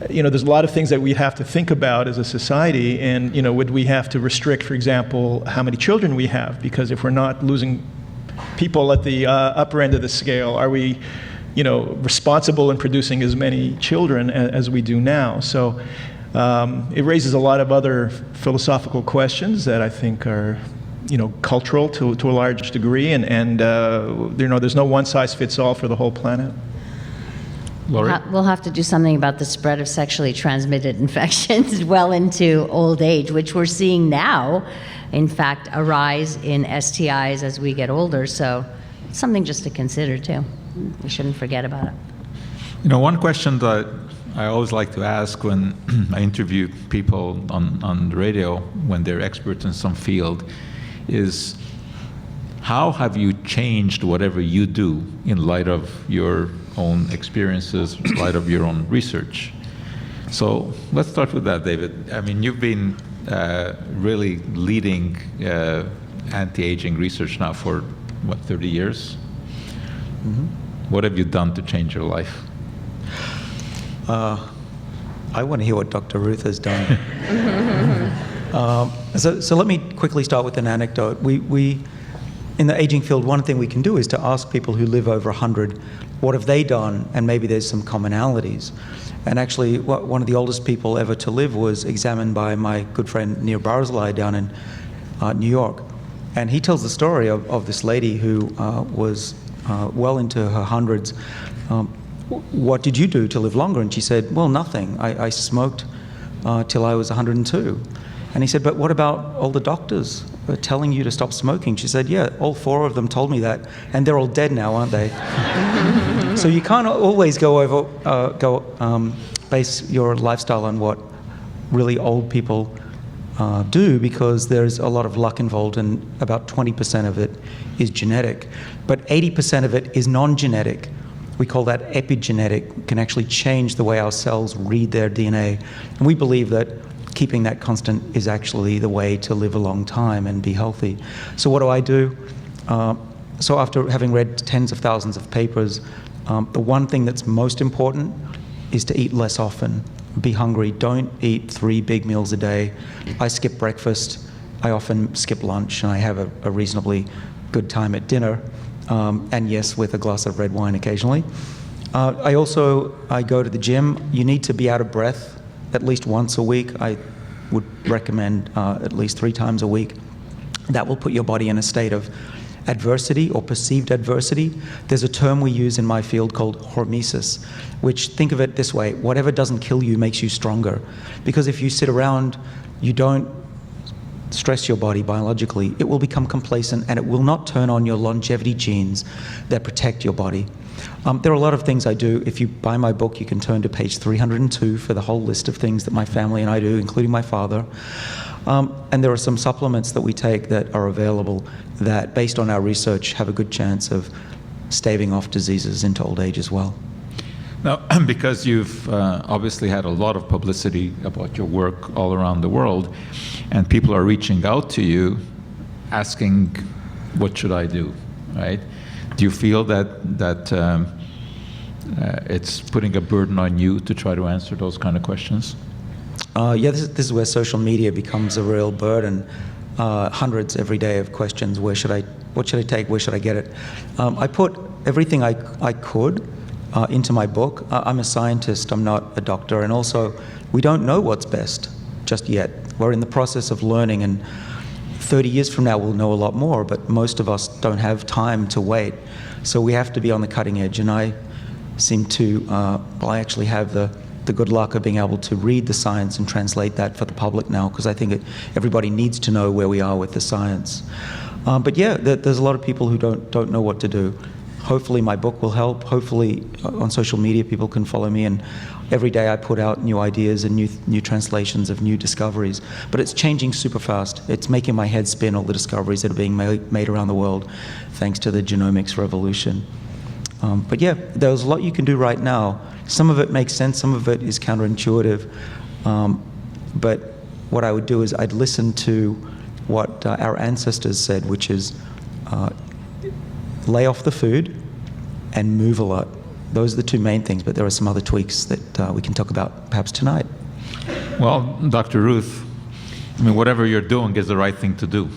a lot of things that we have to think about as a society, and would we have to restrict, for example, how many children we have? Because if we're not losing people at the upper end of the scale, are we responsible in producing as many children as we do now? So it raises a lot of other philosophical questions that I think are, cultural to a large degree, and there's no one-size-fits-all for the whole planet. Laurie? We'll have to do something about the spread of sexually transmitted infections well into old age, which we're seeing now, in fact, a rise in STIs as we get older. So it's something just to consider, too. We shouldn't forget about it. One question that I always like to ask when I interview people on the radio, when they're experts in some field, is how have you changed whatever you do in light of your own experiences, in light of your own research? So let's start with that, David. I mean, you've been really leading anti-aging research now for, 30 years? Mm-hmm. What have you done to change your life? I want to hear what Dr. Ruth has done. So let me quickly start with an anecdote. We in the aging field, one thing we can do is to ask people who live over 100, what have they done? And maybe there's some commonalities. And actually, one of the oldest people ever to live was examined by my good friend Nir Barzilai down in New York. And he tells the story of this lady who was well into her hundreds. What did you do to live longer? And she said, well, nothing. I smoked till I was 102. And he said, but what about all the doctors telling you to stop smoking? She said, yeah, all 4 of them told me that, and they're all dead now, aren't they? So you can't always base your lifestyle on what really old people do, because there's a lot of luck involved, and about 20% of it is genetic. But 80% of it is non-genetic. We call that epigenetic. It can actually change the way our cells read their DNA. And we believe that keeping that constant is actually the way to live a long time and be healthy. So what do? So after having read tens of thousands of papers, The one thing that's most important is to eat less often. Be hungry. Don't eat 3 big meals a day. I skip breakfast. I often skip lunch, and I have a reasonably good time at dinner, and yes, with a glass of red wine occasionally. I go to the gym. You need to be out of breath at least once a week. I would recommend at least 3 times a week. That will put your body in a state of adversity or perceived adversity. There's a term we use in my field called hormesis, which, think of it this way: whatever doesn't kill you makes you stronger. Because if you sit around, you don't stress your body biologically, it will become complacent and it will not turn on your longevity genes that protect your body. There are a lot of things I do. If you buy my book, you can turn to page 302 for the whole list of things that my family and I do, including my father. And there are some supplements that we take that are available that, based on our research, have a good chance of staving off diseases into old age as well. Now, because you've obviously had a lot of publicity about your work all around the world, and people are reaching out to you asking, what should I do, right? Do you feel that it's putting a burden on you to try to answer those kind of questions? Yeah, this is where social media becomes a real burden. Hundreds every day of questions. What should I take? Where should I get it? I put everything I could into my book. I'm a scientist, I'm not a doctor, and also we don't know what's best just yet. We're in the process of learning, and 30 years from now we'll know a lot more, but most of us don't have time to wait. So we have to be on the cutting edge, and I seem to, I actually have the good luck of being able to read the science and translate that for the public now, because I think everybody needs to know where we are with the science. But yeah, there's a lot of people who don't know what to do. Hopefully my book will help. Hopefully on social media people can follow me, and every day I put out new ideas and new translations of new discoveries. But it's changing super fast. It's making my head spin, all the discoveries that are being made around the world thanks to the genomics revolution. But yeah, there's a lot you can do right now. Some of it makes sense, some of it is counterintuitive. But what I would do is I'd listen to what our ancestors said, which is lay off the food and move a lot. Those are the 2 main things, but there are some other tweaks that we can talk about perhaps tonight. Well, Dr. Ruth, I mean, whatever you're doing is the right thing to do.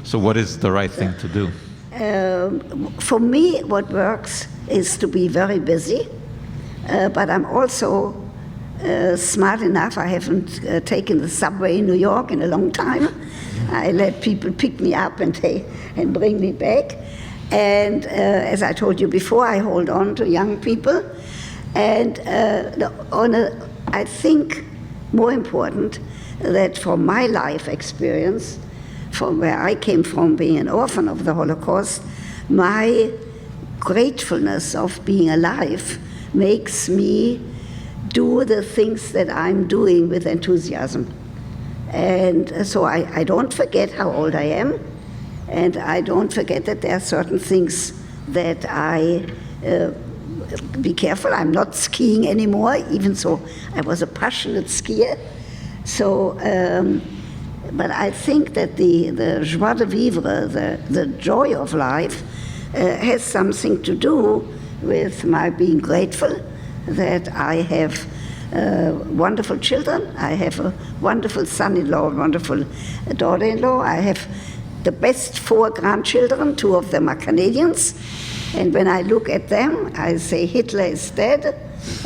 So what is the right thing to do? For me, what works is to be very busy, but I'm also smart enough. I haven't taken the subway in New York in a long time. I let people pick me up and bring me back. And as I told you before, I hold on to young people. And I think more important that from my life experience, from where I came from, being an orphan of the Holocaust, my gratefulness of being alive makes me do the things that I'm doing with enthusiasm. And so I don't forget how old I am, and I don't forget that there are certain things that I be careful. I'm not skiing anymore, even so I was a passionate skier. So, but I think that the joie de vivre, the joy of life, has something to do with my being grateful that I have wonderful children. I have a wonderful son-in-law, a wonderful daughter-in-law. I have the best 4 grandchildren. 2 of them are Canadians. And when I look at them, I say Hitler is dead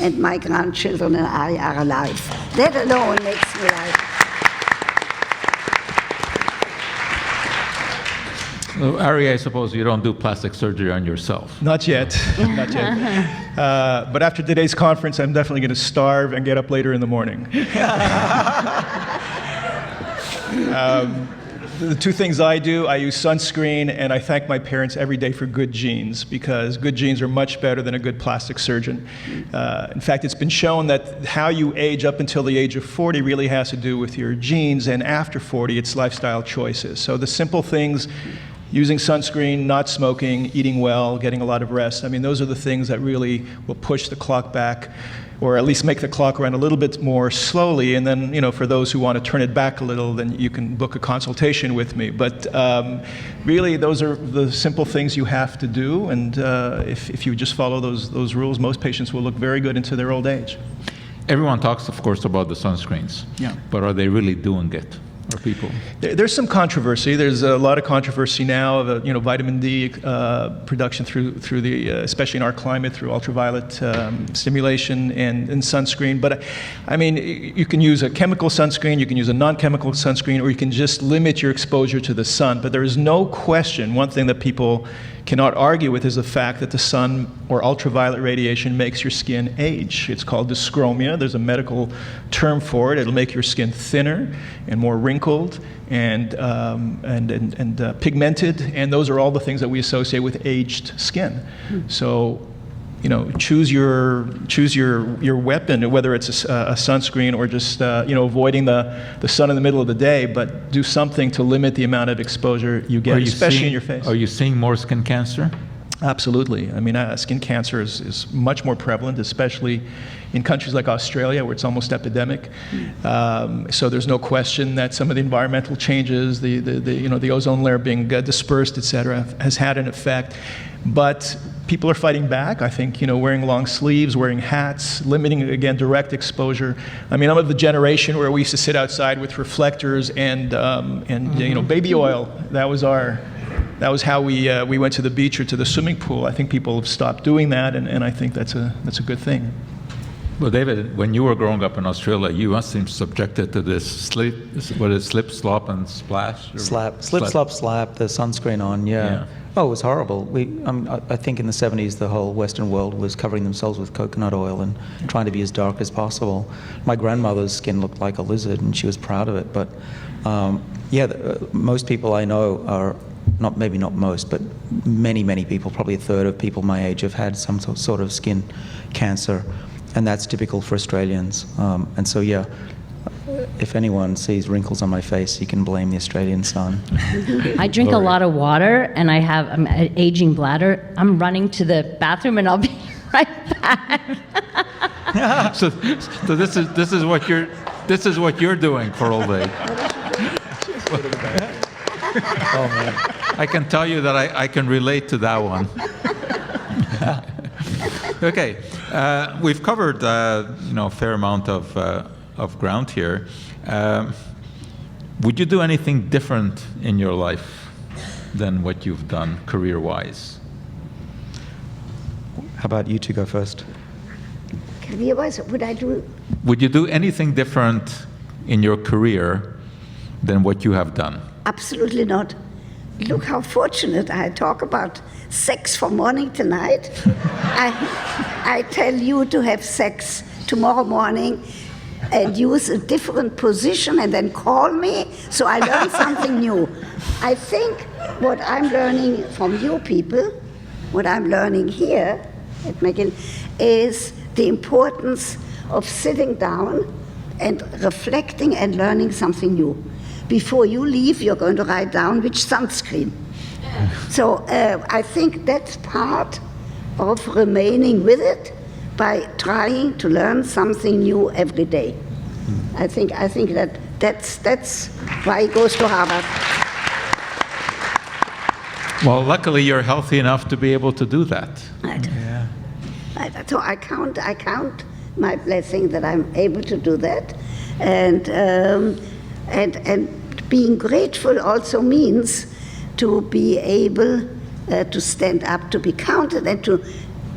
and my grandchildren and I are alive. That alone makes me alive. So, Arie, I suppose you don't do plastic surgery on yourself. Not yet, not yet. But after today's conference, I'm definitely going to starve and get up later in the morning. The 2 things I do, I use sunscreen, and I thank my parents every day for good genes, because good genes are much better than a good plastic surgeon. In fact, it's been shown that how you age up until the age of 40 really has to do with your genes, and after 40, it's lifestyle choices. So the simple things, using sunscreen, not smoking, eating well, getting a lot of rest, I mean, those are the things that really will push the clock back. or at least make the clock run a little bit more slowly. And then, for those who want to turn it back a little, then you can book a consultation with me. But really, those are the simple things you have to do. And if you just follow those rules, most patients will look very good into their old age. Everyone talks, of course, about the sunscreens. Yeah. But are they really doing it? Are people? There's some controversy. There's a lot of controversy now of vitamin D production through the especially in our climate, through ultraviolet stimulation and sunscreen. But I mean, you can use a chemical sunscreen, you can use a non-chemical sunscreen, or you can just limit your exposure to the sun. But there is no question. One thing that people cannot argue with is the fact that the sun or ultraviolet radiation makes your skin age. It's called dyschromia. There's a medical term for it. It'll make your skin thinner and more wrinkled and pigmented, and those are all the things that we associate with aged skin. So, choose your weapon, whether it's a sunscreen or just avoiding the sun in the middle of the day, but do something to limit the amount of exposure you get, especially in your face. Are you seeing more skin cancer? Absolutely. I mean, skin cancer is much more prevalent, especially in countries like Australia, where it's almost epidemic. So there's no question that some of the environmental changes, the ozone layer being dispersed, et cetera, has had an effect. But people are fighting back. I think, wearing long sleeves, wearing hats, limiting, again, direct exposure. I mean, I'm of the generation where we used to sit outside with reflectors and baby oil. That was how we went to the beach or to the swimming pool. I think people have stopped doing that, and I think that's a good thing. Well, David, when you were growing up in Australia, you must seem subjected to this slip, slop, and splash? Slip, slop, slap, the sunscreen on, yeah. Oh, it was horrible. I think in the 70s, the whole Western world was covering themselves with coconut oil and trying to be as dark as possible. My grandmother's skin looked like a lizard, and she was proud of it. But most people I know are, maybe not most, but many people, probably a third of people my age have had some sort of skin cancer, and that's typical for Australians. And so, if anyone sees wrinkles on my face, you can blame the Australian sun. I drink a lot of water, and I'm an aging bladder. I'm running to the bathroom, and I'll be right back. So this is what you're doing for old age. Oh man, I can tell you that I can relate to that one. Okay, we've covered a fair amount of ground here. Would you do anything different in your life than what you've done career-wise? how about you two go first? Career-wise, Would you do anything different in your career than what you have done? Absolutely not. Look how fortunate I talk about sex from morning to night. I tell you to have sex tomorrow morning and use a different position and then call me so I learn something new. I think what I'm learning from you people, what I'm learning here at McGill, is the importance of sitting down and reflecting and learning something new. Before you leave, you're going to write down which sunscreen. So I think that's part of remaining with it by trying to learn something new every day. I think that's why he goes to Harvard. Well, luckily you're healthy enough to be able to do that. So I count my blessing that I'm able to do that, and being grateful also means to be able to stand up, to be counted, and to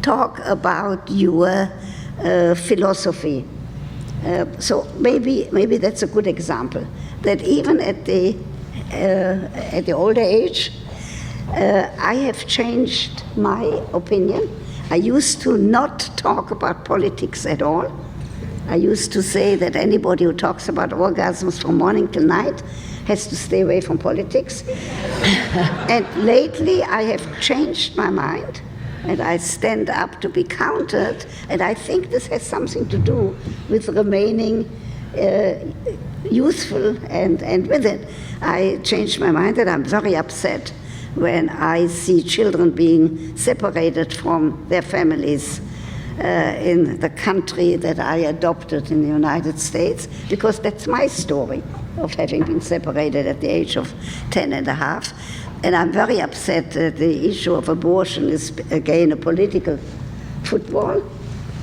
talk about your philosophy. So maybe that's a good example, that even at the older age, I have changed my opinion. I used to not talk about politics at all. I used to say that anybody who talks about orgasms from morning till night has to stay away from politics. And lately I have changed my mind, and I stand up to be counted, and I think this has something to do with remaining youthful and with it. I changed my mind, and I'm very upset when I see children being separated from their families in the country that I adopted in the United States, because that's my story of having been separated at the age of 10 and a half. And I'm very upset that the issue of abortion is again a political football,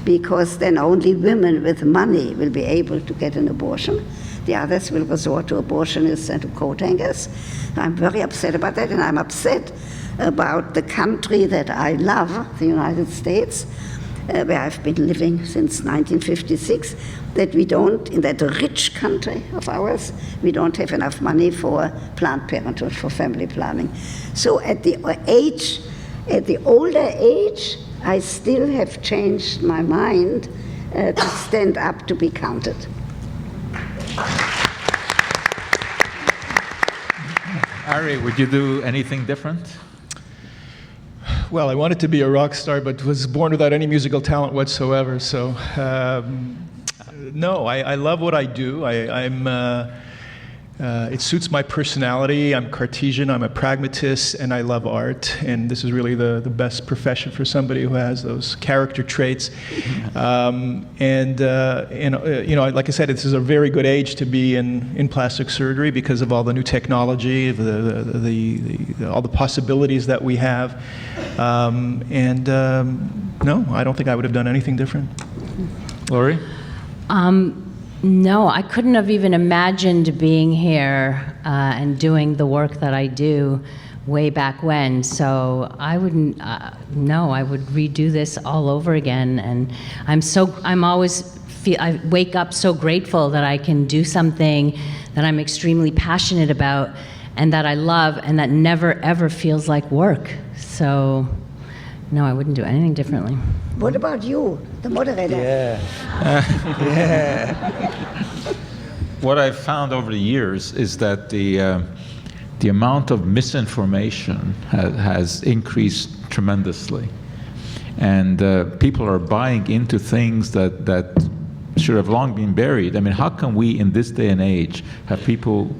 because then only women with money will be able to get an abortion. The others will resort to abortionists and to coat hangers. I'm very upset about that, and I'm upset about the country that I love, the United States, where I've been living since 1956, that we don't, in that rich country of ours, we don't have enough money for Planned Parenthood, for family planning. So at the older age, I still have changed my mind to stand up to be counted. Arie, would you do anything different? Well, I wanted to be a rock star, but was born without any musical talent whatsoever. So, no, I love what I do. It suits my personality. I'm Cartesian, I'm a pragmatist, and I love art. And this is really the best profession for somebody who has those character traits. Like I said, this is a very good age to be in plastic surgery because of all the new technology, all the possibilities that we have. No, I don't think I would have done anything different. Laurie? No, I couldn't have even imagined being here and doing the work that I do way back when. So I wouldn't. No, I would redo this all over again. And I wake up so grateful that I can do something that I'm extremely passionate about and that I love, and that never ever feels like work. So no, I wouldn't do anything differently. What about you, the moderator? Yeah. What I've found over the years is that the amount of misinformation has increased tremendously. And people are buying into things that should have long been buried. I mean, how can we, in this day and age, have people,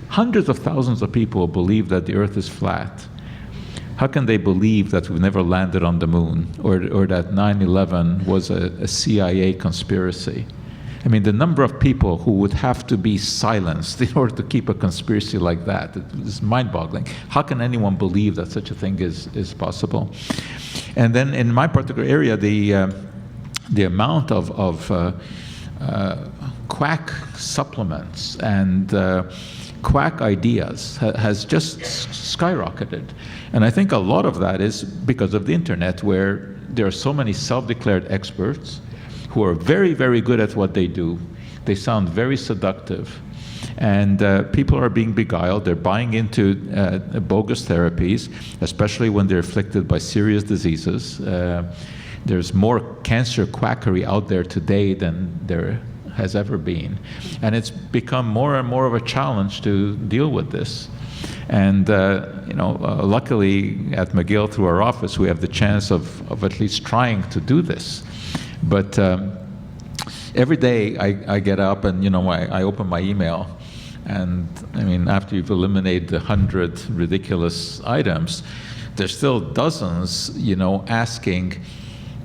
hundreds of thousands of people believe that the Earth is flat? How can they believe that we've never landed on the moon, or that 9/11 was a CIA conspiracy? I mean, the number of people who would have to be silenced in order to keep a conspiracy like that is mind-boggling. How can anyone believe that such a thing is possible? And then in my particular area, the amount of quack supplements and quack ideas has just skyrocketed. And I think a lot of that is because of the internet, where there are so many self-declared experts who are very, very good at what they do. They sound very seductive. And people are being beguiled. They're buying into bogus therapies, especially when they're afflicted by serious diseases. There's more cancer quackery out there today than there has ever been. And it's become more and more of a challenge to deal with this. And luckily at McGill, through our office, we have the chance of at least trying to do this. But every day I get up and I open my email, and I mean, after you've eliminated the 100 ridiculous items, there's still dozens, asking,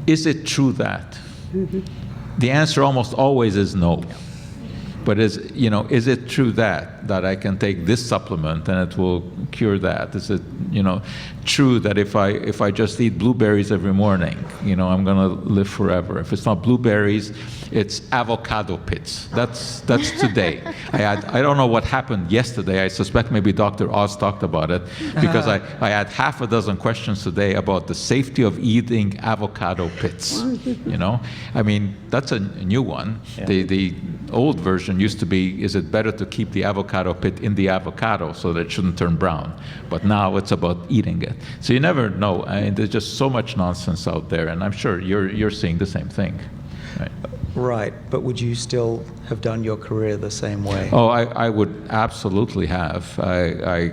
is it true that? Mm-hmm. The answer almost always is no. But is it true that I can take this supplement and it will cure that? Is it, true that if I just eat blueberries every morning, I'm gonna live forever? If it's not blueberries, it's avocado pits. That's today. I don't know what happened yesterday. I suspect maybe Dr. Oz talked about it, because I had half a dozen questions today about the safety of eating avocado pits. I mean, that's a new one. Yeah. The old version used to be, is it better to keep the avocado pit in the avocado so that it shouldn't turn brown? But now it's about eating it. So you never know. I mean, there's just so much nonsense out there, and I'm sure you're seeing the same thing. Right, but would you still have done your career the same way? Oh, I would absolutely have. I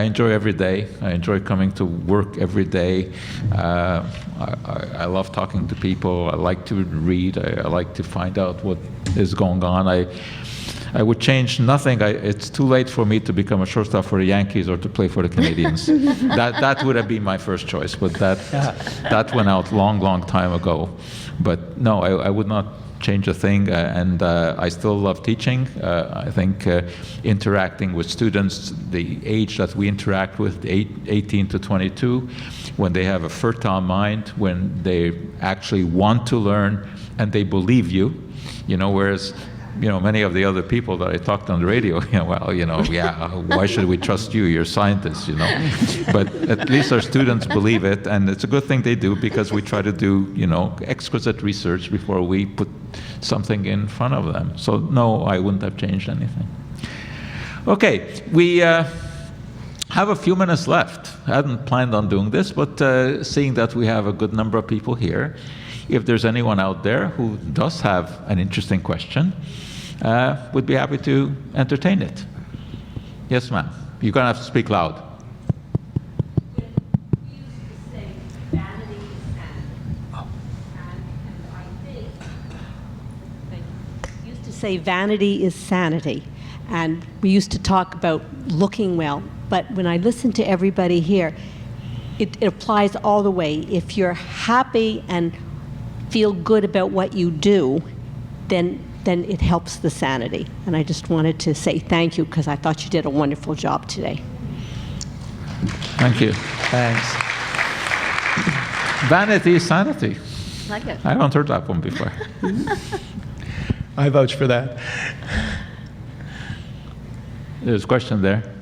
enjoy every day. I enjoy coming to work every day. I love talking to people. I like to read. I like to find out what is going on. I would change nothing. It's too late for me to become a shortstop for the Yankees or to play for the Canadians. That would have been my first choice, but that went out long time ago. But no, I would not change a thing, and I still love teaching. I think interacting with students, the age that we interact with, 18 to 22, when they have a fertile mind, when they actually want to learn and they believe you, whereas many of the other people that I talked on the radio, why should we trust you? You're scientists, But at least our students believe it, and it's a good thing they do, because we try to do, exquisite research before we put something in front of them. So no, I wouldn't have changed anything. Okay, we have a few minutes left. I hadn't planned on doing this, but seeing that we have a good number of people here, if there's anyone out there who does have an interesting question, would be happy to entertain it. Yes, ma'am. You're going to have to speak loud. We used to say vanity is sanity. And I think, we used to say vanity is sanity. And we used to talk about looking well. But when I listen to everybody here, it applies all the way. If you're happy and feel good about what you do, then it helps the sanity. And I just wanted to say thank you, because I thought you did a wonderful job today. Thank you. Thanks. Vanity is sanity. Like it. I haven't heard that one before. I vouch for that. There's a question there.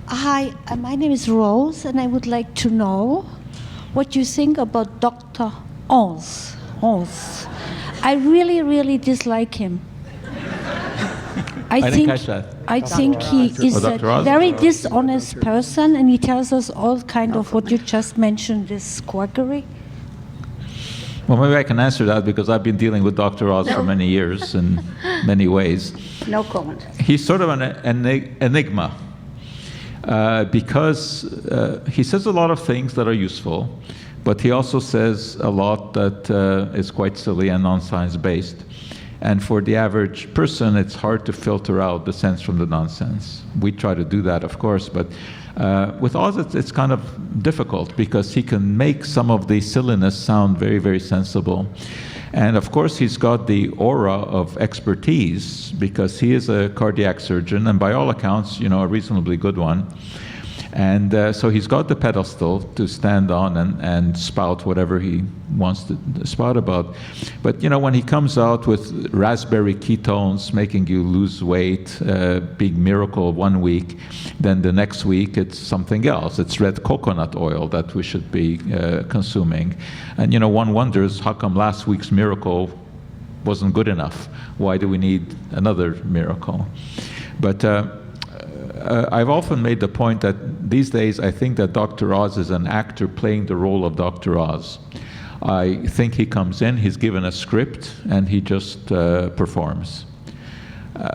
Hi, my name is Rose, and I would like to know what you think about Dr. Ons. I really dislike him. I didn't catch that. I think he is a Dr. Oz? very dishonest person, and he tells us all kind of what you just mentioned, this quackery. Well, maybe I can answer that, because I've been dealing with Dr. Oz for many years in many ways. No comment. He's sort of an enigma, because he says a lot of things that are useful, but he also says a lot that is quite silly and non-science based. And for the average person, it's hard to filter out the sense from the nonsense. We try to do that, of course, but with Oz, it's kind of difficult, because he can make some of the silliness sound very sensible. And of course, he's got the aura of expertise, because he is a cardiac surgeon, and by all accounts, a reasonably good one. And so he's got the pedestal to stand on and spout whatever he wants to spout about. But when he comes out with raspberry ketones making you lose weight, big miracle 1 week, then the next week it's something else. It's red coconut oil that we should be consuming. And one wonders, how come last week's miracle wasn't good enough? Why do we need another miracle? But I've often made the point that these days I think that Dr. Oz is an actor playing the role of Dr. Oz. I think he comes in, he's given a script, and he just performs.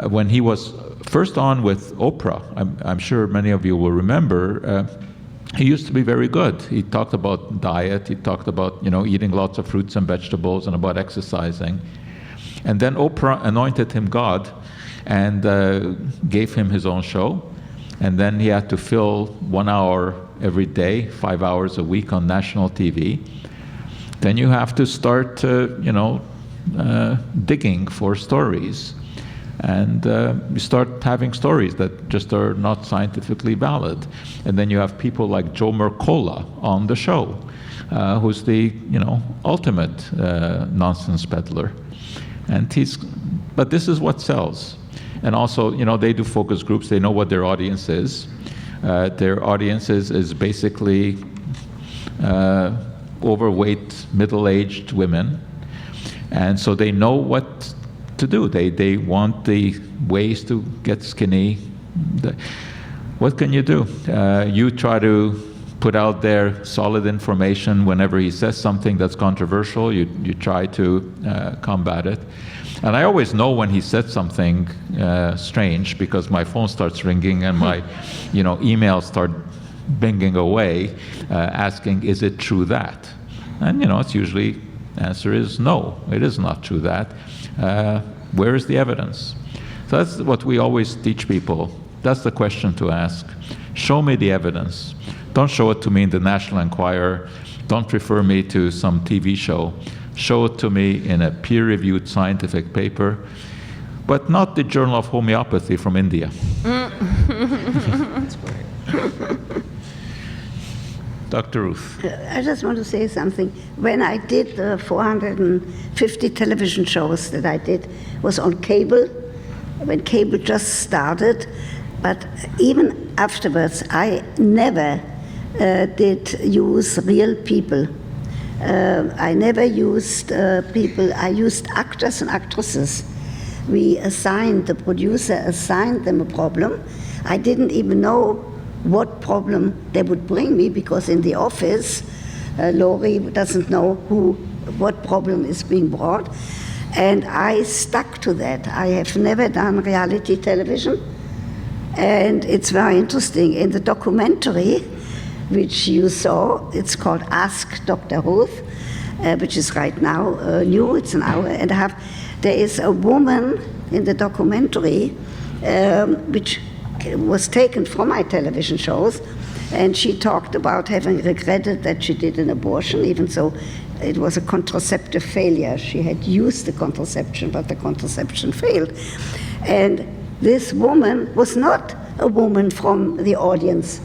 When he was first on with Oprah, I'm sure many of you will remember, he used to be very good. He talked about diet, he talked about eating lots of fruits and vegetables, and about exercising. And then Oprah anointed him God and gave him his own show. And then he had to fill 1 hour every day, 5 hours a week on national TV. Then you have to start, digging for stories. And you start having stories that just are not scientifically valid. And then you have people like Joe Mercola on the show, who's the, ultimate nonsense peddler. But this is what sells. And also, they do focus groups. They know what their audience is. Their audience is basically overweight, middle-aged women. And so they know what to do. They want the ways to get skinny. What can you do? You try to put out there solid information whenever he says something that's controversial. You try to combat it. And I always know when he said something strange, because my phone starts ringing and my emails start binging away, asking, is it true that? And, it's usually, the answer is no, it is not true that. Where is the evidence? So that's what we always teach people. That's the question to ask. Show me the evidence. Don't show it to me in the National Enquirer. Don't refer me to some TV show. Show it to me in a peer-reviewed scientific paper, but not the Journal of Homeopathy from India. Dr. Ruth. I just want to say something. When I did the 450 television shows that I did, was on cable, when cable just started, but even afterwards, I never did use real people. I never used people. I used actors and actresses. The producer assigned them a problem. I didn't even know what problem they would bring me, because in the office, Laurie doesn't know what problem is being brought. And I stuck to that. I have never done reality television. And it's very interesting. In the documentary, which you saw, it's called Ask Dr. Ruth, which is right now new. It's an hour and a half. There is a woman in the documentary which was taken from my television shows, and she talked about having regretted that she did an abortion, even though it was a contraceptive failure. She had used the contraception, but the contraception failed. And this woman was not a woman from the audience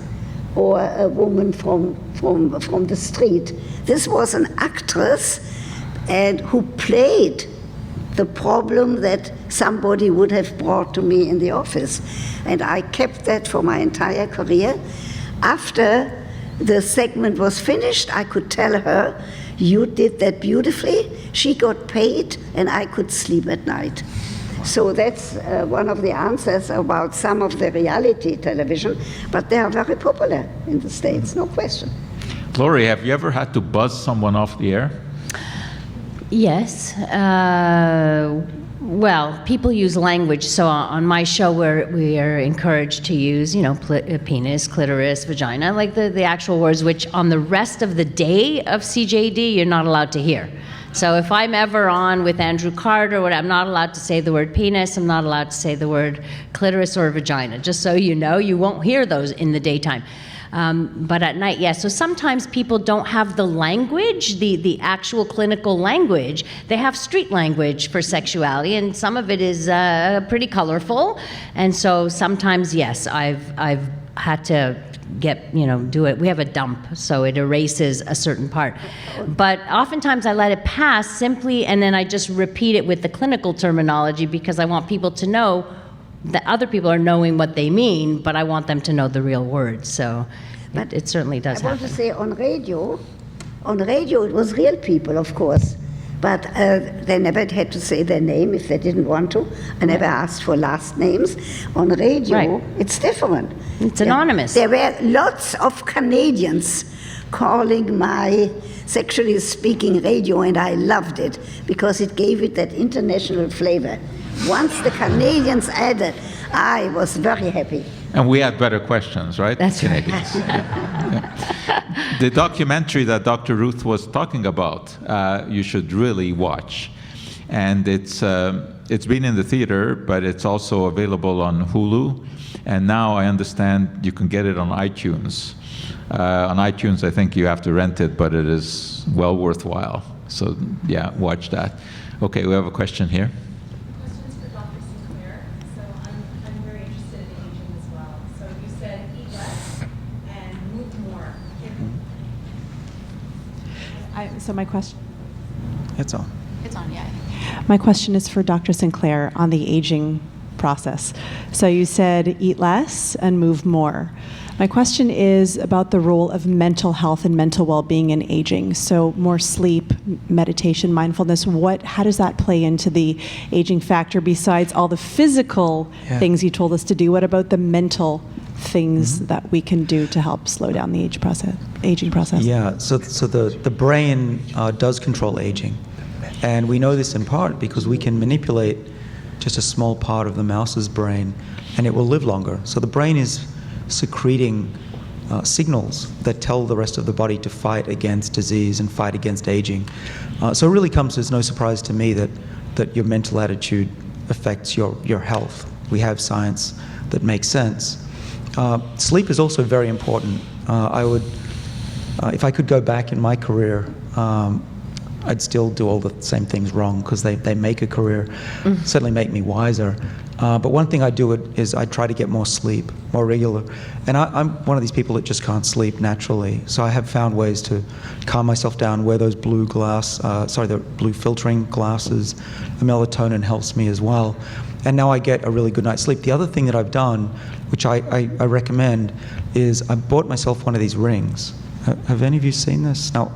or a woman from the street. This was an actress and who played the problem that somebody would have brought to me in the office. And I kept that for my entire career. After the segment was finished, I could tell her, you did that beautifully. She got paid, and I could sleep at night. So that's one of the answers about some of the reality television, but they are very popular in the States, no question. Laurie, have you ever had to buzz someone off the air? Yes. Well, people use language. So on my show, we are encouraged to use, penis, clitoris, vagina, like the actual words, which on the rest of the day of CJD, you're not allowed to hear. So if I'm ever on with Andrew Carter, I'm not allowed to say the word penis. I'm not allowed to say the word clitoris or vagina. Just so you know, you won't hear those in the daytime. But at night, yes. So sometimes people don't have the language, the actual clinical language. They have street language for sexuality, and some of it is pretty colorful. And so sometimes, yes, I've had to do it. We have a dump, so it erases a certain part. But oftentimes I let it pass simply, and then I just repeat it with the clinical terminology, because I want people to know that other people are knowing what they mean, but I want them to know the real words. So it certainly does happen. I want to say on radio it was real people, of course, but they never had to say their name if they didn't want to. I never asked for last names. On radio, It's different. It's anonymous. There were lots of Canadians calling my Sexually Speaking radio, and I loved it because it gave it that international flavor. Once the Canadians added, I was very happy. And we had better questions, right? That's Canadians. Right. The documentary that Dr. Ruth was talking about, you should really watch. And it's been in the theater, but it's also available on Hulu. And now I understand you can get it on iTunes. On iTunes, I think you have to rent it, but it is well worthwhile. So yeah, watch that. Okay, we have a question here. Questions for Dr. Sinclair. So I'm very interested in aging as well. So you said eat less and move more. So my question. It's on. It's on, yeah. My question is for Dr. Sinclair on the aging process. So you said eat less and move more. My question is about the role of mental health and mental well-being in aging. So more sleep, meditation, mindfulness, how does that play into the aging factor besides all the physical things you told us to do? What about the mental things that we can do to help slow down the aging process? Yeah, so the brain does control aging. And we know this in part because we can manipulate just a small part of the mouse's brain and it will live longer. So the brain is secreting signals that tell the rest of the body to fight against disease and fight against aging. So it really comes as no surprise to me that your mental attitude affects your health. We have science that makes sense. Sleep is also very important. If I could go back in my career, I'd still do all the same things wrong because they make a career, certainly make me wiser. But one thing I do is I try to get more sleep, more regular. And I'm one of these people that just can't sleep naturally. So I have found ways to calm myself down, wear those the blue filtering glasses. The melatonin helps me as well. And now I get a really good night's sleep. The other thing that I've done, which I recommend, is I bought myself one of these rings. Have any of you seen this? Now,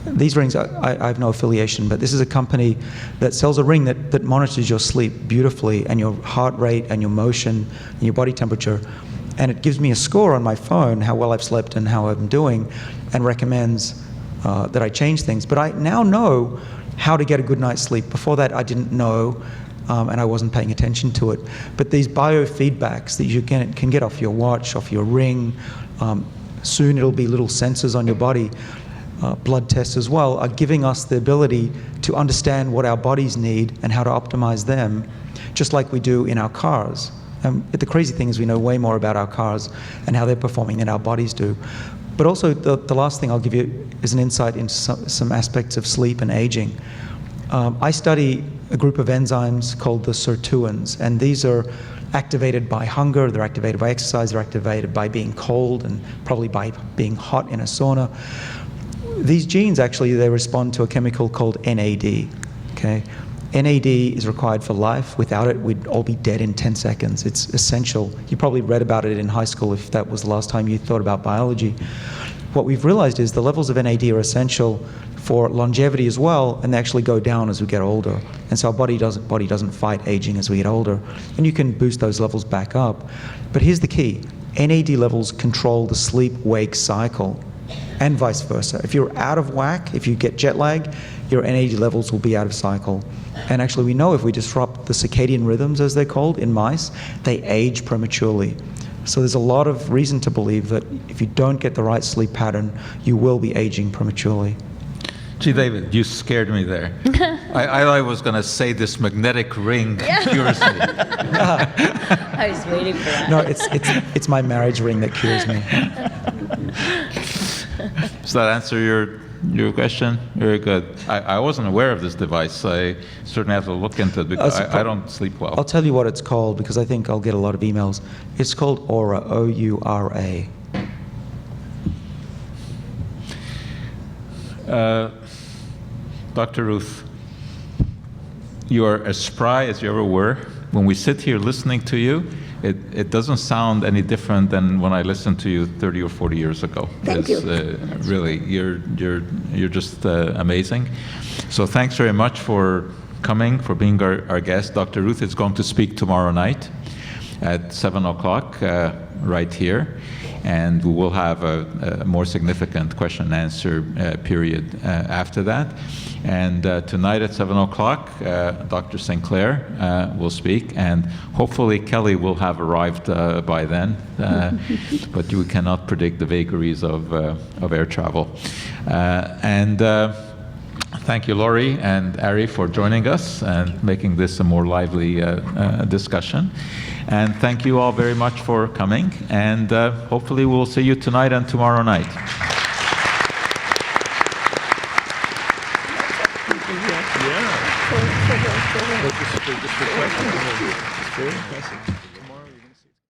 these rings, I have no affiliation, but this is a company that sells a ring that monitors your sleep beautifully and your heart rate and your motion and your body temperature. And it gives me a score on my phone, how well I've slept and how I'm doing, and recommends that I change things. But I now know how to get a good night's sleep. Before that, I didn't know, and I wasn't paying attention to it. But these biofeedbacks that you can get off your watch, off your ring, soon it'll be little sensors on your body, blood tests as well, are giving us the ability to understand what our bodies need and how to optimize them, just like we do in our cars. The crazy thing is we know way more about our cars and how they're performing than our bodies do. But also, the last thing I'll give you is an insight into some aspects of sleep and aging. I study a group of enzymes called the sirtuins, and these are activated by hunger, they're activated by exercise, they're activated by being cold, and probably by being hot in a sauna. These genes, actually, they respond to a chemical called NAD, okay? NAD is required for life. Without it, we'd all be dead in 10 seconds. It's essential. You probably read about it in high school if that was the last time you thought about biology. What we've realized is the levels of NAD are essential for longevity as well, and they actually go down as we get older. And so our body doesn't fight aging as we get older. And you can boost those levels back up. But here's the key. NAD levels control the sleep-wake cycle, and vice versa. If you're out of whack, if you get jet lag, your NAD levels will be out of cycle. And actually we know if we disrupt the circadian rhythms, as they're called, in mice, they age prematurely. So there's a lot of reason to believe that if you don't get the right sleep pattern, you will be aging prematurely. Gee, David, you scared me there. I was going to say this magnetic ring cures me. I was waiting for that. No, it's my marriage ring that cures me. Does that answer your question? Very good. I wasn't aware of this device. I certainly have to look into it because I don't sleep well. I'll tell you what it's called because I think I'll get a lot of emails. It's called Aura, O-U-R-A. Dr. Ruth, you are as spry as you ever were. When we sit here listening to you, it doesn't sound any different than when I listened to you 30 or 40 years ago. Thank you. Really, you're just amazing. So thanks very much for coming, for being our guest. Dr. Ruth is going to speak tomorrow night at 7 o'clock right here. And we will have a more significant question and answer period after that. And tonight at 7 o'clock, Dr. Sinclair will speak, and hopefully Kelly will have arrived by then, but we cannot predict the vagaries of air travel. Thank you, Laurie and Arie, for joining us and making this a more lively discussion. And thank you all very much for coming, and hopefully we'll see you tonight and tomorrow night. Just a question. It's very impressive.